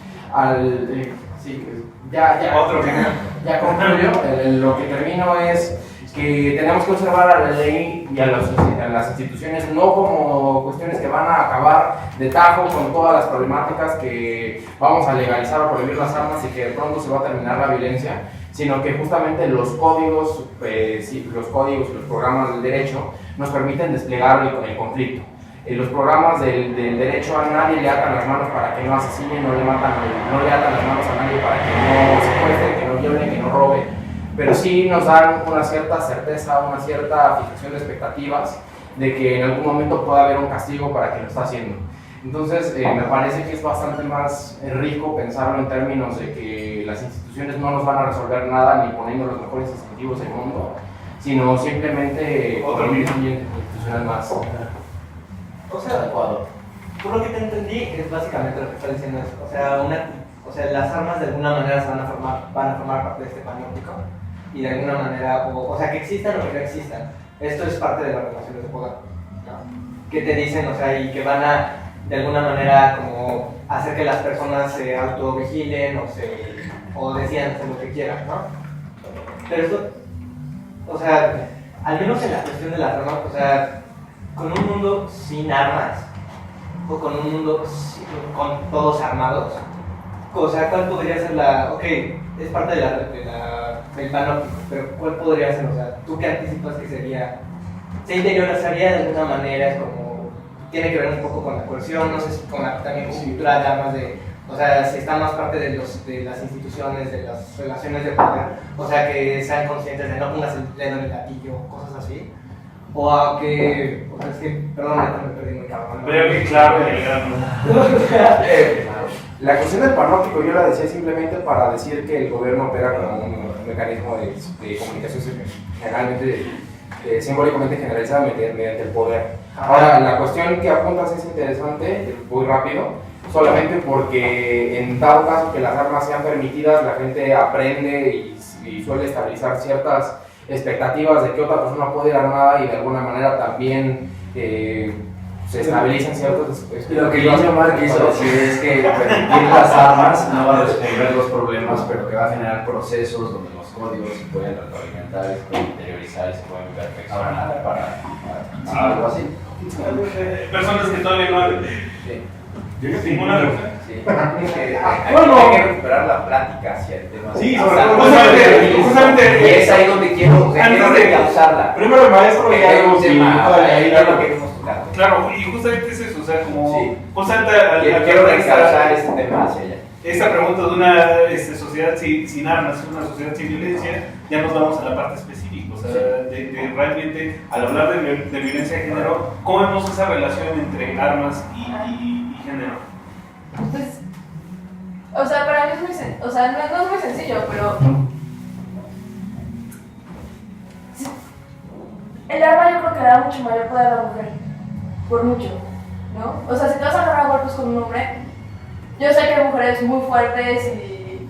Ya concluyo, lo que termino es... que tenemos que observar a la ley y a las instituciones no como cuestiones que van a acabar de tajo con todas las problemáticas que vamos a legalizar o prohibir las armas y que de pronto se va a terminar la violencia, sino que justamente los códigos y los programas del derecho nos permiten desplegar el conflicto. Los programas del derecho a nadie le atan las manos para que no asesinen, no le atan las manos a nadie para que no secuestren, que no violen, que no roben, pero sí nos dan una cierta certeza, una cierta fijación de expectativas de que en algún momento pueda haber un castigo para quien lo está haciendo. Entonces me parece que es bastante más rico pensarlo en términos de que las instituciones no nos van a resolver nada ni poniendo los mejores incentivos del mundo, sino simplemente otro ambiente institucional más. O sea, por lo que te entendí, es básicamente lo que está diciendo es, o sea, las armas de alguna manera van a formar parte de este panóptico y de alguna manera, o sea, que existan o que no existan, esto es parte de las relaciones de poder, ¿no? Que te dicen, o sea, y que van a, de alguna manera, como hacer que las personas se autovigilen o decidan hacer lo que quieran, ¿no? Pero esto, o sea, al menos en la cuestión de las armas, o sea, con un mundo sin armas o con un mundo con todos armados, o sea, ¿cuál podría ser ok, es parte del panóptico, pero ¿cuál podría ser? O sea, ¿tú qué anticipas que sería? ¿Se interiorizaría de alguna manera? Es como, tiene que ver un poco con la coerción, no sé si con también con cultura de armas, o sea, si está más parte de las instituciones, de las relaciones de poder, o sea, que sean conscientes de no pongas el dedo en el gatillo, cosas así. O aunque, o sea, es que, perdón, me perdí muy cabrón. Pero que claro, la cuestión del panóptico yo la decía simplemente para decir que el gobierno opera como un mecanismo de comunicación generalmente, simbólicamente generalizado mediante el poder. Ahora, la cuestión que apuntas es interesante, muy rápido, solamente porque en dado caso que las armas sean permitidas, la gente aprende y suele estabilizar ciertas expectativas de que otra persona puede ir armada y de alguna manera también se estabilizan ciertas expectativas. Lo que yo mal hizo es que permitir las armas no va a resolver los problemas, pero que va a generar procesos donde los códigos se pueden retroalimentar, se pueden interiorizar y se pueden perfeccionar para algo así. Personas que todavía no han... ¿Ninguna pregunta? Sí. Hay que recuperar la plática hacia el tema. Sí, justamente. Y es ahí donde quiero recausarla. Primero el maestro y algo ahí es lo que queremos tocar. Claro, y justamente es eso, o sea, como... Sí. Justamente Quiero recausar este tema hacia allá. Esta pregunta de una sociedad sin armas, una sociedad sin violencia, ya nos vamos a la parte específica, o sea, de realmente, al hablar de violencia de género, ¿cómo vemos esa relación entre armas y género? Pues, o sea, para mí es muy sencillo, o sea, no es muy sencillo, pero el arma yo creo que da mucho mayor poder a la mujer, por mucho, ¿no? O sea, si te vas a agarrar a golpes con un hombre, yo sé que hay mujeres muy fuertes y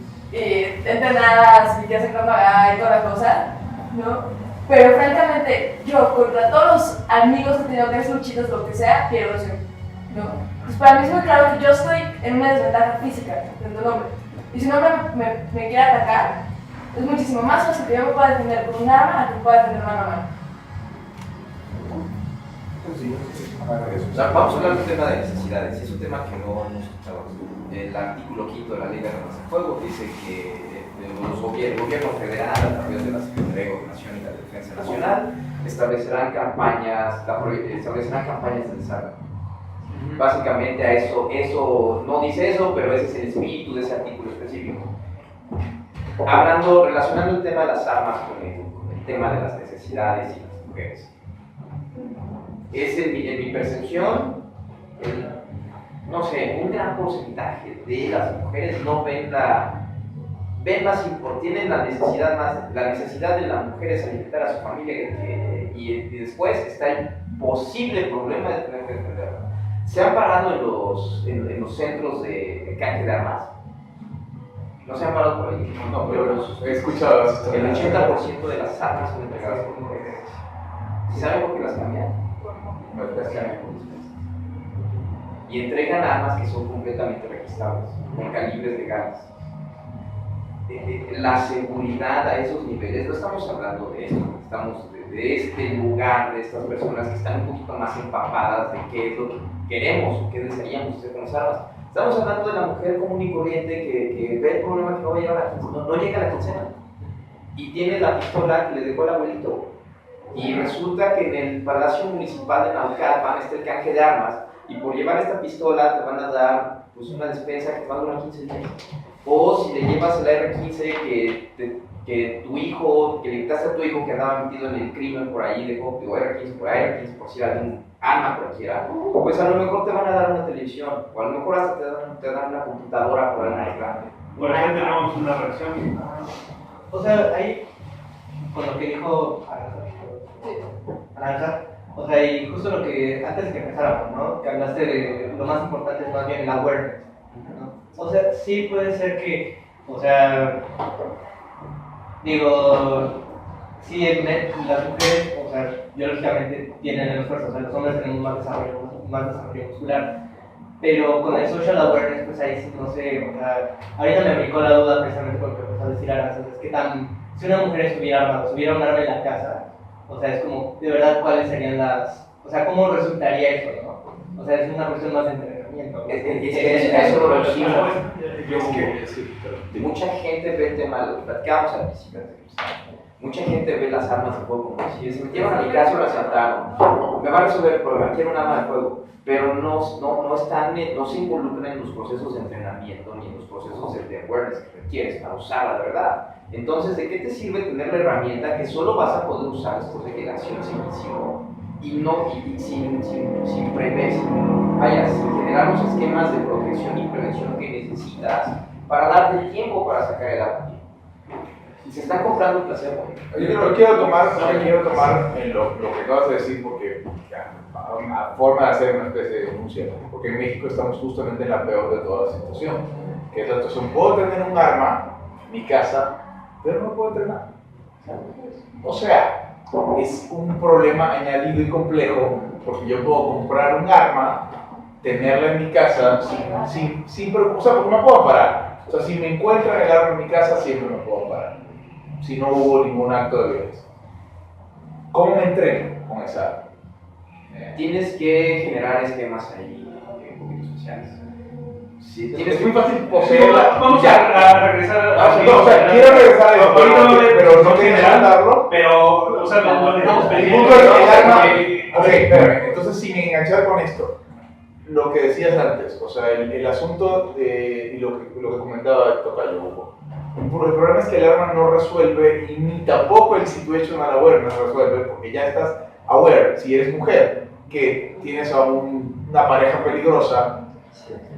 entrenadas y que hacen Krav y toda la cosa, ¿no? Pero francamente, yo contra todos los amigos que he tenido que es luchitas, lo que sea, pierdo siempre, ¿no? Pues para mí es muy claro que yo estoy en una desventaja física frente a un hombre. Y si un hombre me quiere atacar, es muchísimo más fácil que yo me pueda defender con un arma a que me pueda defender mano a mano. O sea, vamos a hablar de un tema de necesidades. Es un tema que no hemos escuchado. El artículo 5 de la Ley de Armas de Fuego dice que el gobierno federal, a través de la Secretaría de Gobernación y la Defensa Nacional, establecerán campañas de desarme. Básicamente a eso no dice eso, pero ese es el espíritu de ese artículo específico. Relacionando el tema de las armas con el tema de las necesidades y las mujeres. En mi percepción, no sé, un gran porcentaje de las mujeres no tienen la necesidad de las mujeres alimentar a su familia y después está el posible problema de tener que defenderla. ¿Se han parado en los centros de canje de armas? ¿No se han parado por ahí? No, pero he escuchado las el 80% de las armas son entregadas por mujeres. ¿Saben por qué las cambian? Las cambian por dispensas. Y entregan armas que son completamente registrables, con calibres legales. la seguridad a esos niveles, no estamos hablando de esto, estamos de este lugar, de estas personas que están un poquito más empapadas de qué es lo que queremos o qué desearíamos hacer con las armas. Estamos hablando de la mujer común y corriente que ve el problema que no va a llegar a la quincena, no llega a la quincena y tiene la pistola que le dejó el abuelito. Y resulta que en el Palacio Municipal de Naucalpan está el canje de armas y por llevar esta pistola te van a dar pues, una despensa que te va a durar 15 días. O si le llevas el R15 que tu hijo, que le quitaste a tu hijo que andaba metido en el crimen por ahí, dejó R15 por si algún arma cualquiera, pues a lo mejor te van a dar una televisión, o a lo mejor hasta te dan una computadora por el más grande. Por ahí tenemos una reacción. O sea, ahí, con lo que dijo Aranza, o sea, y justo lo que, antes de que empezáramos, ¿no? Que hablaste de lo más importante es más bien el awareness, ¿no? O sea, sí puede ser que, o sea, digo, sí, las mujeres, o sea, biológicamente tienen el esfuerzo, o sea, los hombres tenemos más desarrollo muscular, pero con el social awareness, pues ahí sí, no sé, o sea, ahorita me brincó la duda precisamente por lo que empezó a decir Aranza, es que si una mujer estuviera armada, tuviera un arma en la casa, o sea, es como, de verdad, ¿cuáles serían o sea, cómo resultaría eso, no? O sea, es una cuestión más de entrenamiento. Eso lo decimos. Mucha gente ve el tema, lo que platicábamos al principio, mucha gente ve las armas de fuego como si se metieron a mi casa y lo asaltaron. Me va a resolver el problema, quiero un arma de fuego. Pero no se involucran en los procesos de entrenamiento ni en los procesos de awareness que requieres para usarla de verdad. Entonces, ¿de qué te sirve tener la herramienta que solo vas a poder usar después de que la acción se inició? Y sin prever, sin generar los esquemas de protección y prevención que necesitas para darte tiempo para sacar el arma. Y se están comprando el placebo. Yo quiero tomar en lo que acabas de decir porque a forma de hacer una especie de denuncia, porque en México estamos justamente en la peor de todas las situaciones, que es la situación, puedo tener un arma en mi casa, pero no puedo entrenar. O sea, es un problema añadido y complejo, porque yo puedo comprar un arma, tenerla en mi casa sin preocupación, porque no puedo parar. O sea, si me encuentran el arma en mi casa, siempre me puedo parar, si no hubo ningún acto de violencia. ¿Cómo me entreno con esa arma? Tienes que generar esquemas ahí un poquito especiales. Sí, es muy fácil. Vamos a regresar quiero regresar a eso, pero no tienes que darlo. Pero, o sea, lo dejamos pendiente. Ok, espérame. Entonces, sin enganchar con esto, lo que decías antes, o sea, el asunto y lo que comentaba el tocayo Hugo. El problema es que el arma no resuelve y ni tampoco el situational awareness resuelve, porque ya estás aware, si eres mujer, que tienes a una pareja peligrosa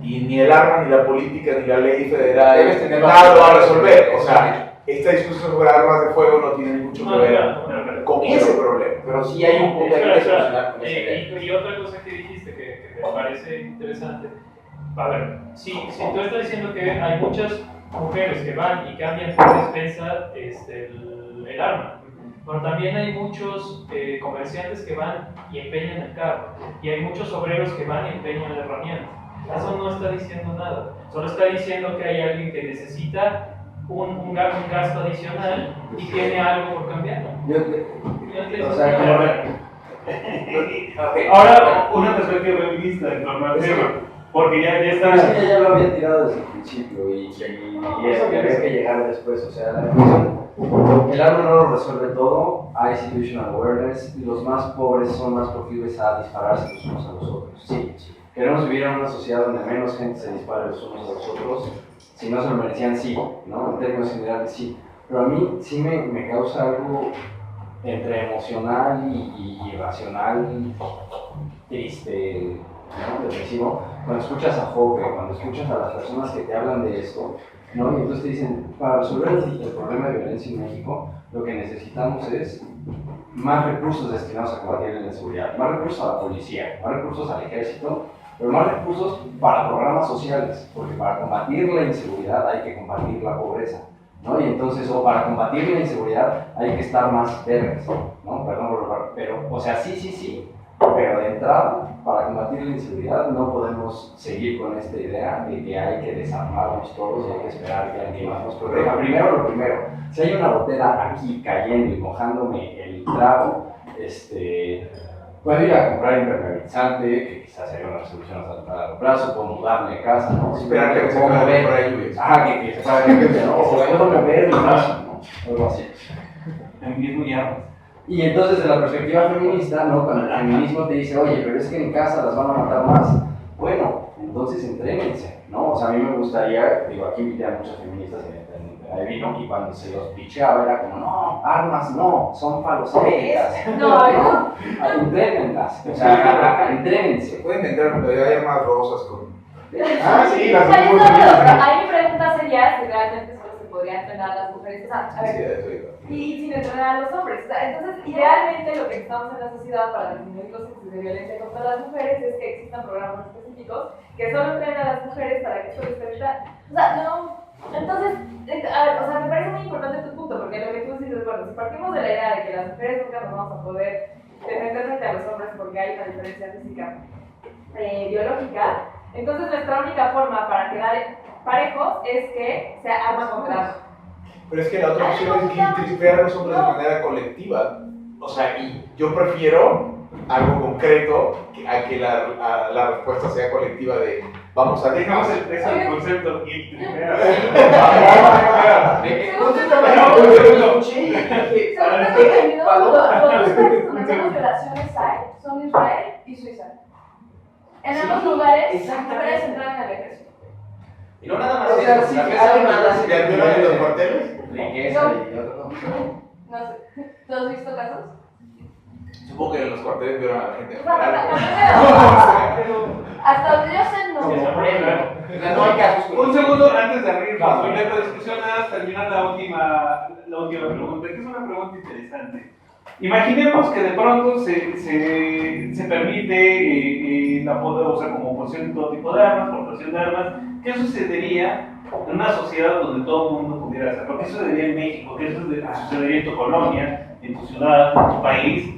y ni el arma, ni la política, ni la ley federal, nada lo va a resolver. O sea, esta discusión sobre armas de fuego no tiene mucho que ver con ese problema. Pero sí hay un punto de solucionar con y otra cosa que dijiste que me parece interesante. A ver, si tú estás diciendo que hay muchas mujeres que van y cambian por despensa el arma. Pero también hay muchos comerciantes que van y empeñan el carro. Y hay muchos obreros que van y empeñan la herramienta. Eso no está diciendo nada. Solo está diciendo que hay alguien que necesita un gasto adicional y tiene algo por cambiar. Ahora, una perspectiva feminista en torno al tema. Porque ya está. Pero es que ya lo había tirado desde el principio y eso que había que llegar después. O sea, el arma no lo resuelve todo, hay situational awareness y los más pobres son más proclives a dispararse los unos a los otros. Sí, queremos vivir en una sociedad donde menos gente se dispare los unos a los otros. Si no se lo merecían, sí, ¿no? En términos generales, sí. Pero a mí sí me causa algo entre emocional y irracional, triste, ¿no? Depresivo, cuando escuchas a Jope, cuando escuchas a las personas que te hablan de esto, ¿no? Y entonces te dicen, para resolver el problema de violencia en México, lo que necesitamos es más recursos destinados a combatir la inseguridad, más recursos a la policía, más recursos al ejército, pero más recursos para programas sociales, porque para combatir la inseguridad hay que combatir la pobreza, ¿no? Y entonces, o para combatir la inseguridad hay que estar más verdes, ¿no? Perdón, pero, o sea, sí, pero de entrada, para combatir la inseguridad no podemos seguir con esta idea de que hay que desarmarnos todos y hay que esperar que alguien más nos proteja. Primero lo primero, si hay una botella aquí cayendo y mojándome el trago, puedo ir a comprar impermeabilizante, que quizás sería una resolución a largo plazo, puedo mudarme de casa, ¿no? Esperar que se puedo acabe mover. por ahí lluvias. Ajá, que se acabe la lluvia, ¿no? O puedo mover mi brazo, ¿no? Algo así. El mismo ya. Y entonces, desde la perspectiva feminista, ¿no? Cuando el feminismo te dice, oye, pero es que en casa las van a matar más. Bueno, entonces entrénense, ¿no? O sea, a mí me gustaría, digo, aquí invité a muchas feministas en vino y cuando se los picheaba era como, no, armas no, son falocéticas. No. Entrénenlas, o sea, entrénense. Pueden vender, pero hay armas rosas con... Ah, sí, las Ahí mi pregunta sería si realmente solo se podría entrenar a las mujeres. O sea, a Sí, ver, eso digo. y sin entrenar a los hombres. O sea, entonces, idealmente lo que necesitamos en la sociedad para disminuir los índices de violencia contra las mujeres es que existan programas específicos que solo entrenen a las mujeres para que esto les permita. O sea, no. Entonces, a ver, o sea, me parece muy importante tu punto, porque lo que tú dices, bueno, si partimos de la idea de que las mujeres nunca nos vamos a poder defender frente a los hombres porque hay una diferencia física biológica, entonces nuestra única forma para quedar parejos es que sea arma contra arma. Pero es que la otra opción es guilt-tripear a los hombres de manera colectiva. O sea, y yo prefiero algo concreto a que la respuesta sea colectiva de vamos a Dejamos dejar. el concepto guilt tripea. Los países donde menos violaciones hay son Israel y Suiza. En ambos lugares, las mujeres entran al ejército. Y no nada más O sea, eso, sí, la hay mesa una- humana ¿Ya vieron en los cuarteles? Riqueza y otro. No sé. ¿Tú has visto casos? Supongo que en los cuarteles vieron a la gente. O sea, hasta donde yo sé, no. No hay casos como Un segundo antes de abrir la siguiente discusión, nada más terminar la última pregunta, que es una pregunta interesante. Imaginemos que de pronto se permite o sea, como posesión de todo tipo de armas, portación de armas. ¿Qué sucedería en una sociedad donde todo el mundo pudiera hacerlo? ¿Qué sucedería en México? ¿Qué sucedería en tu colonia, en tu ciudad, en tu país?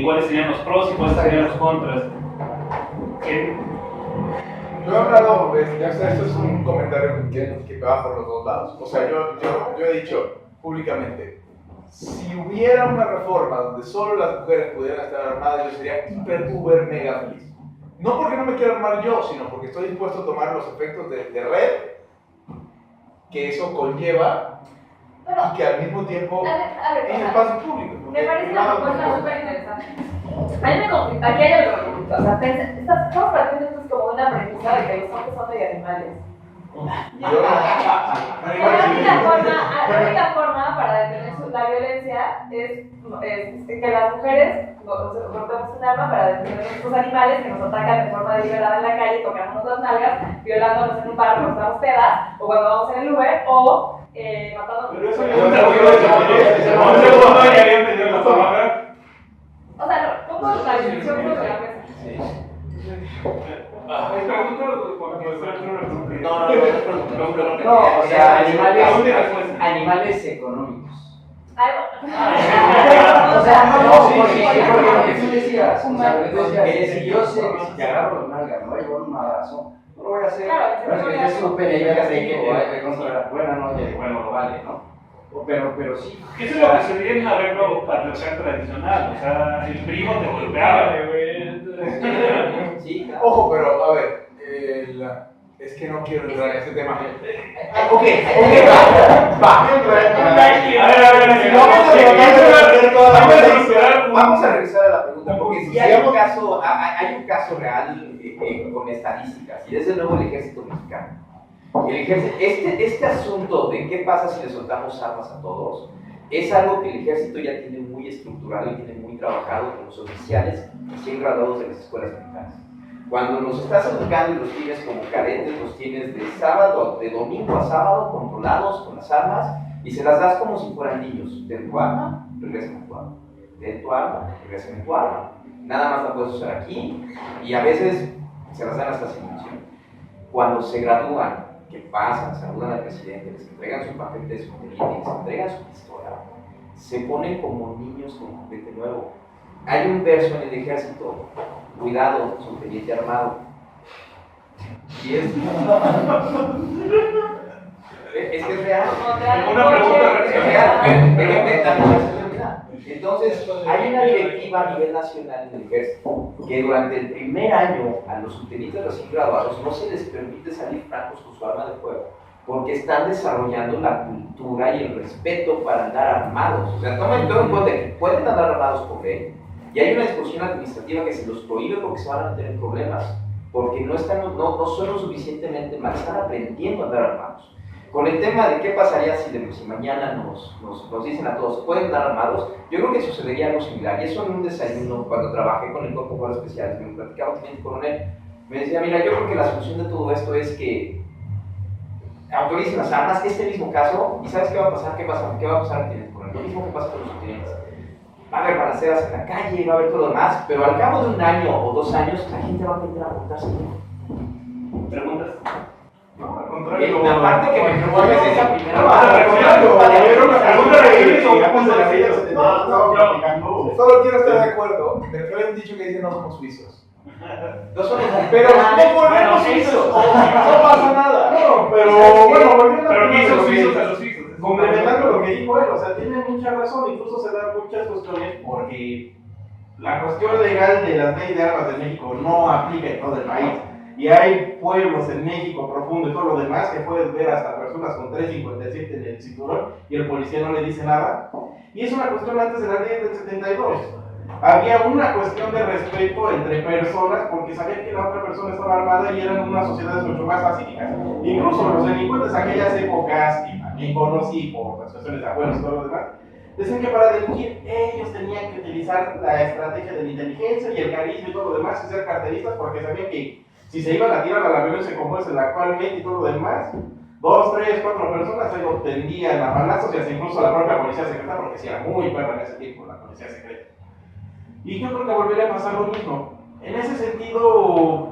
¿Cuáles serían los pros y cuáles serían los contras? Yo he hablado, ya sé, esto es un comentario que va por los dos lados. O sea, yo he dicho públicamente, si hubiera una reforma donde solo las mujeres pudieran estar armadas, yo sería hiper, uber, mega feliz. No porque no me quiera armar yo, sino porque estoy dispuesto a tomar los efectos de red que eso conlleva y que al mismo tiempo en espacio público. Me parece una propuesta súper interesante. A mí me complica, aquí hay algo que me complica. O sea, estamos partiendo esto es como una premisa de que los hombres son medio animales. La única forma para detener la violencia es que las mujeres cortemos un arma para detener a estos animales que nos atacan de forma deliberada en la calle, tocándonos las nalgas, violándonos en un bar cuando estamos pedas, o cuando vamos en el Uber, o matándonos. Pero eso un segundo ya había entendido la palabra. O sea, ¿cómo la definición de la mesa? No, o sea, animales económicos. Ay, O sea, no, sí, porque tú decías, o sea, tú decías, que si yo sé que si te agarro los nalgas me voy a llevar un madrazo, no lo voy a hacer. Claro, Pero es que es súper evidente que contra buena noche, bueno, lo vale, ¿no? Pero sí. Eso es lo que se diría en un arreglo patriarcal tradicional, o sea, el primo te golpeaba. Sí, claro. Ojo, pero a ver, es que no quiero entrar en este tema. Ok, va. Vamos a regresar a la pregunta, porque si hay un caso real con estadísticas, y desde luego el ejército mexicano. Este asunto de qué pasa si le soltamos armas a todos, es algo que el ejército ya tiene muy estructurado y tiene muy trabajado con los oficiales recién graduados de las escuelas militares. Cuando los estás educando y los tienes como cadetes, los tienes de domingo a sábado controlados con las armas y se las das como si fueran niños. Den tu arma, regresen a tu arma. Den tu arma, regresen a tu arma. Nada más la puedes usar aquí y a veces se las dan hasta sin munición. Cuando se gradúan, que pasan, saludan al presidente, les entregan su paquete de su delito, les entregan su pistola, se ponen como niños con juguete nuevo. hay un verso en el ejército, cuidado, subteniente armado. Y es que es real. Una pregunta Es real. Déjenme terminar. Entonces, hay una directiva a nivel nacional en el ejército que durante el primer año a los subtenientes recién graduados no se les permite salir francos con su arma de fuego, porque están desarrollando la cultura y el respeto para andar armados. O sea, tomen todo en cuenta que pueden andar armados por ley, y hay una disposición administrativa que se los prohíbe porque se van a tener problemas, porque no son lo suficientemente mal, están aprendiendo a andar armados. Con el tema de qué pasaría si mañana nos dicen a todos, ¿pueden andar armados? Yo creo que sucedería algo similar, y eso en un desayuno, cuando trabajé con el Cuerpo de Guardias Especiales, me platicaba también el coronel, me decía, mira, yo creo que la solución de todo esto es que autoricen las armas, este mismo caso, y ¿sabes qué va a pasar? ¿Qué va a pasar con lo mismo que pasa con los subtenientes? Va a haber balaceras en la calle, va a haber todo lo demás, pero al cabo de 1 año o 2 años, la gente va a aprender a portarse bien. ¿Preguntas? No, al contrario. La parte que me preocupa es esa primera Solo quiero estar de acuerdo. Me refiero a un dicho que dice no somos suizos. No somos, pero no volvemos suizos. No pasa nada. No, pero bueno, volviendo Pero a ¿qué hizo suizos a los suizos? Complementando lo que dijo él, o sea, tiene mucha razón, incluso se dan muchas cuestiones porque la cuestión legal de las leyes de armas de México no aplica en todo el país. Y hay pueblos en México profundo y todo lo demás que puedes ver hasta personas con 3.57 en el cinturón y el policía no le dice nada. Y es una cuestión antes de la ley del 72. Había una cuestión de respeto entre personas porque sabían que la otra persona estaba armada y eran unas sociedades mucho más pacíficas. Incluso los delincuentes de aquellas épocas, que también conocí por las cuestiones de abuelos y todo lo demás, decían que para delinquir ellos tenían que utilizar la estrategia de la inteligencia y el carisma y todo lo demás y ser carteristas porque sabían que si se iban a tirar a la violencia como es el actualmente y todo lo demás, 2, 3, 4 personas se lo tendían a balazos y hasta incluso a la propia policía secreta porque sí era muy perra en ese tiempo la policía secreta. Y yo creo que volvería a pasar lo mismo. En ese sentido,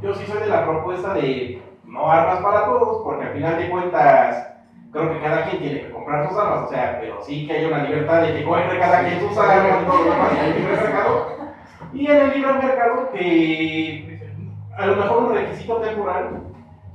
yo sí soy de la propuesta de no armas para todos, porque al final de cuentas, creo que cada quien tiene que comprar sus armas, o sea, pero sí que haya una libertad de que compre cada quien sus armas y todo lo demás, y hay libre mercado. Y en el libre mercado, que a lo mejor un requisito temporal,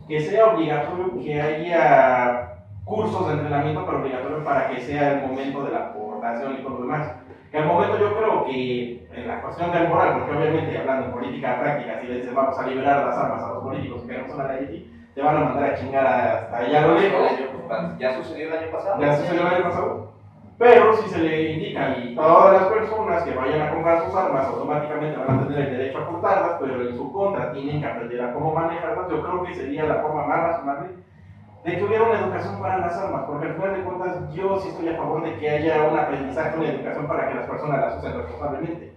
que sea obligatorio que haya cursos de entrenamiento, pero obligatorio para que sea el momento de la aportación y todo lo demás. Que al momento yo creo que en la cuestión temporal, porque obviamente hablando en política práctica, si le dices vamos a liberar las armas a los políticos que queremos una ley aquí, te van a mandar a chingar hasta allá lo lejos. Ya sucedió el año pasado. Ya sucedió el año pasado. Pero si se le indica y todas las personas que vayan a comprar sus armas automáticamente van a tener el derecho a portarlas, pero en su contra tienen que aprender a cómo manejarlas, yo creo que sería la forma más razonable de que hubiera una educación para las armas, porque al final de cuentas yo sí estoy a favor de que haya un aprendizaje, una educación para que las personas las usen responsablemente.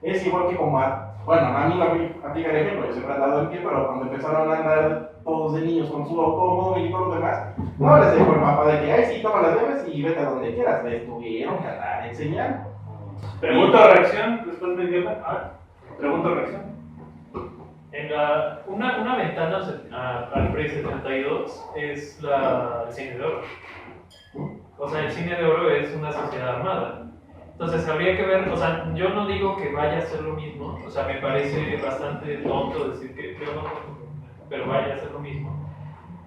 Es igual que como, bueno, a mí me aplica el ejemplo, yo siempre he andado en pie, pero cuando empezaron a andar todos de niños con su automóvil y todo lo demás, no les dijo el papá de que, ay, sí, toma las llaves y vete a donde quieras, les tuvieron que andar enseñando. Pregunta o reacción, después me dio pregunta o reacción. Una ventana al pre-72 es el cine de oro. O sea, el cine de oro es una sociedad armada. Entonces habría que ver, o sea, yo no digo que vaya a ser lo mismo, o sea, me parece bastante tonto decir que yo no, pero vaya a ser lo mismo.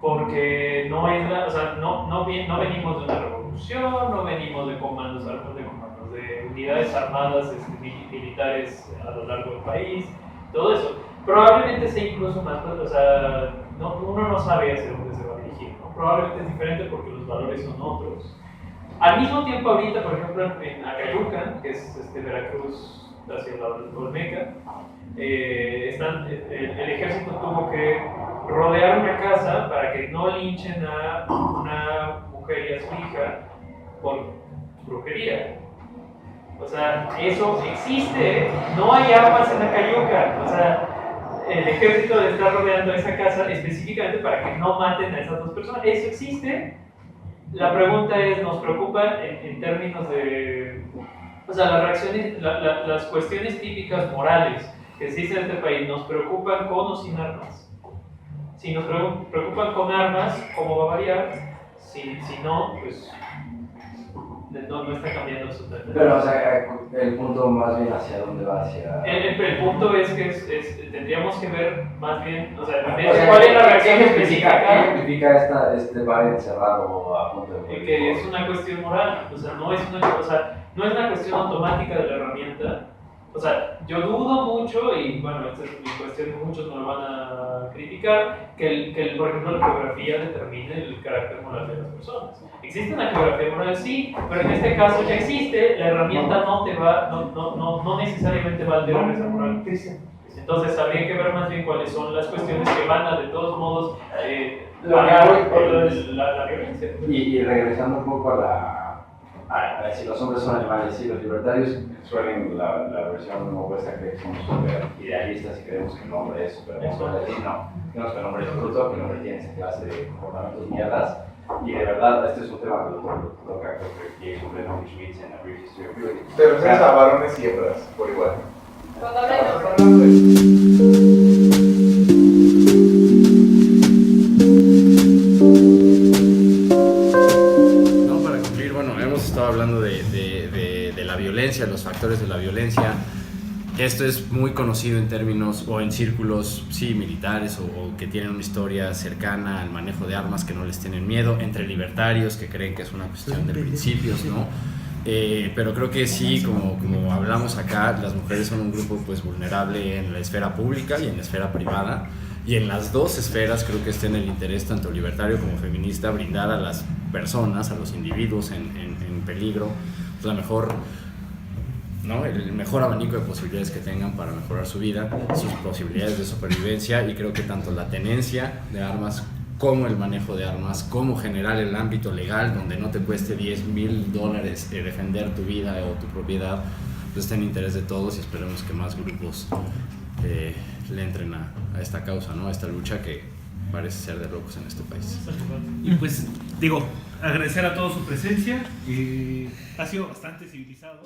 Porque no es o sea, no venimos de una revolución, no venimos de comandos de unidades armadas militares a lo largo del país, todo eso. Probablemente sea incluso más, o sea, uno no sabe hacia dónde se va a dirigir, ¿no? Probablemente es diferente porque los valores son otros. Al mismo tiempo ahorita, por ejemplo, en Acayucan, que es Veracruz hacia la Olmeca, el ejército tuvo que rodear una casa para que no linchen a una mujer y a su hija por brujería. O sea, eso existe, no hay armas en Acayucan, o sea, el ejército está rodeando esa casa específicamente para que no maten a esas dos personas. Eso existe. La pregunta es, ¿nos preocupa en términos de... O sea, las reacciones, las cuestiones típicas morales que existen en este país, ¿nos preocupan con o sin armas? Si nos preocupan con armas, ¿cómo va a variar? Si no, pues no está cambiando absolutamente. Pero, o sea, el punto más bien hacia dónde va, hacia... El punto es que tendríamos que ver más bien, o sea, O sea, cuál es la reacción ¿qué específica. implica este bar encerrado a punto de morir? Que es una cuestión moral, o sea, no es una cuestión automática de la herramienta. O sea, yo dudo mucho, y bueno, esta es mi cuestión, muchos me lo van a criticar, que por ejemplo, la geografía determine el carácter moral de las personas. ¿Existe una geografía moral? Sí, pero en este caso ya existe, la herramienta no necesariamente va a alterar esa moral. Entonces, habría que ver más bien cuáles son las cuestiones que van a, de todos modos, la violencia. Y regresando un poco a si los hombres son animales, sí, los libertarios suelen la versión opuesta, que somos súper idealistas y creemos que el hombre es súper bueno. No, creemos que el hombre es bruto, que el hombre tiene esa clase de comportamientos mierdas. Y de verdad, este es un tema que lo toca, creo que sobre Noam Schmitz en A Brief History of Beauty. Te refieres a varones y hembras, por igual. Cuando habla de hombre. Estaba hablando de la violencia, los factores de la violencia. Esto es muy conocido en términos o en círculos, sí, militares o que tienen una historia cercana al manejo de armas, que no les tienen miedo, entre libertarios que creen que es una cuestión de principios, ¿no? Pero creo que sí, como hablamos acá, las mujeres son un grupo pues vulnerable en la esfera pública y en la esfera privada. Y en las dos esferas creo que está en el interés tanto libertario como feminista brindar a las personas, a los individuos en peligro, pues la mejor, ¿no? El mejor abanico de posibilidades que tengan para mejorar su vida, sus posibilidades de supervivencia. Y creo que tanto la tenencia de armas como el manejo de armas, como generar el ámbito legal donde no te cueste $10,000 defender tu vida o tu propiedad, pues está en interés de todos, y esperemos que más grupos le entren a esta causa, ¿no? A esta lucha que parece ser de locos en este país. Y pues, digo, agradecer a todos su presencia, ha sido bastante civilizado.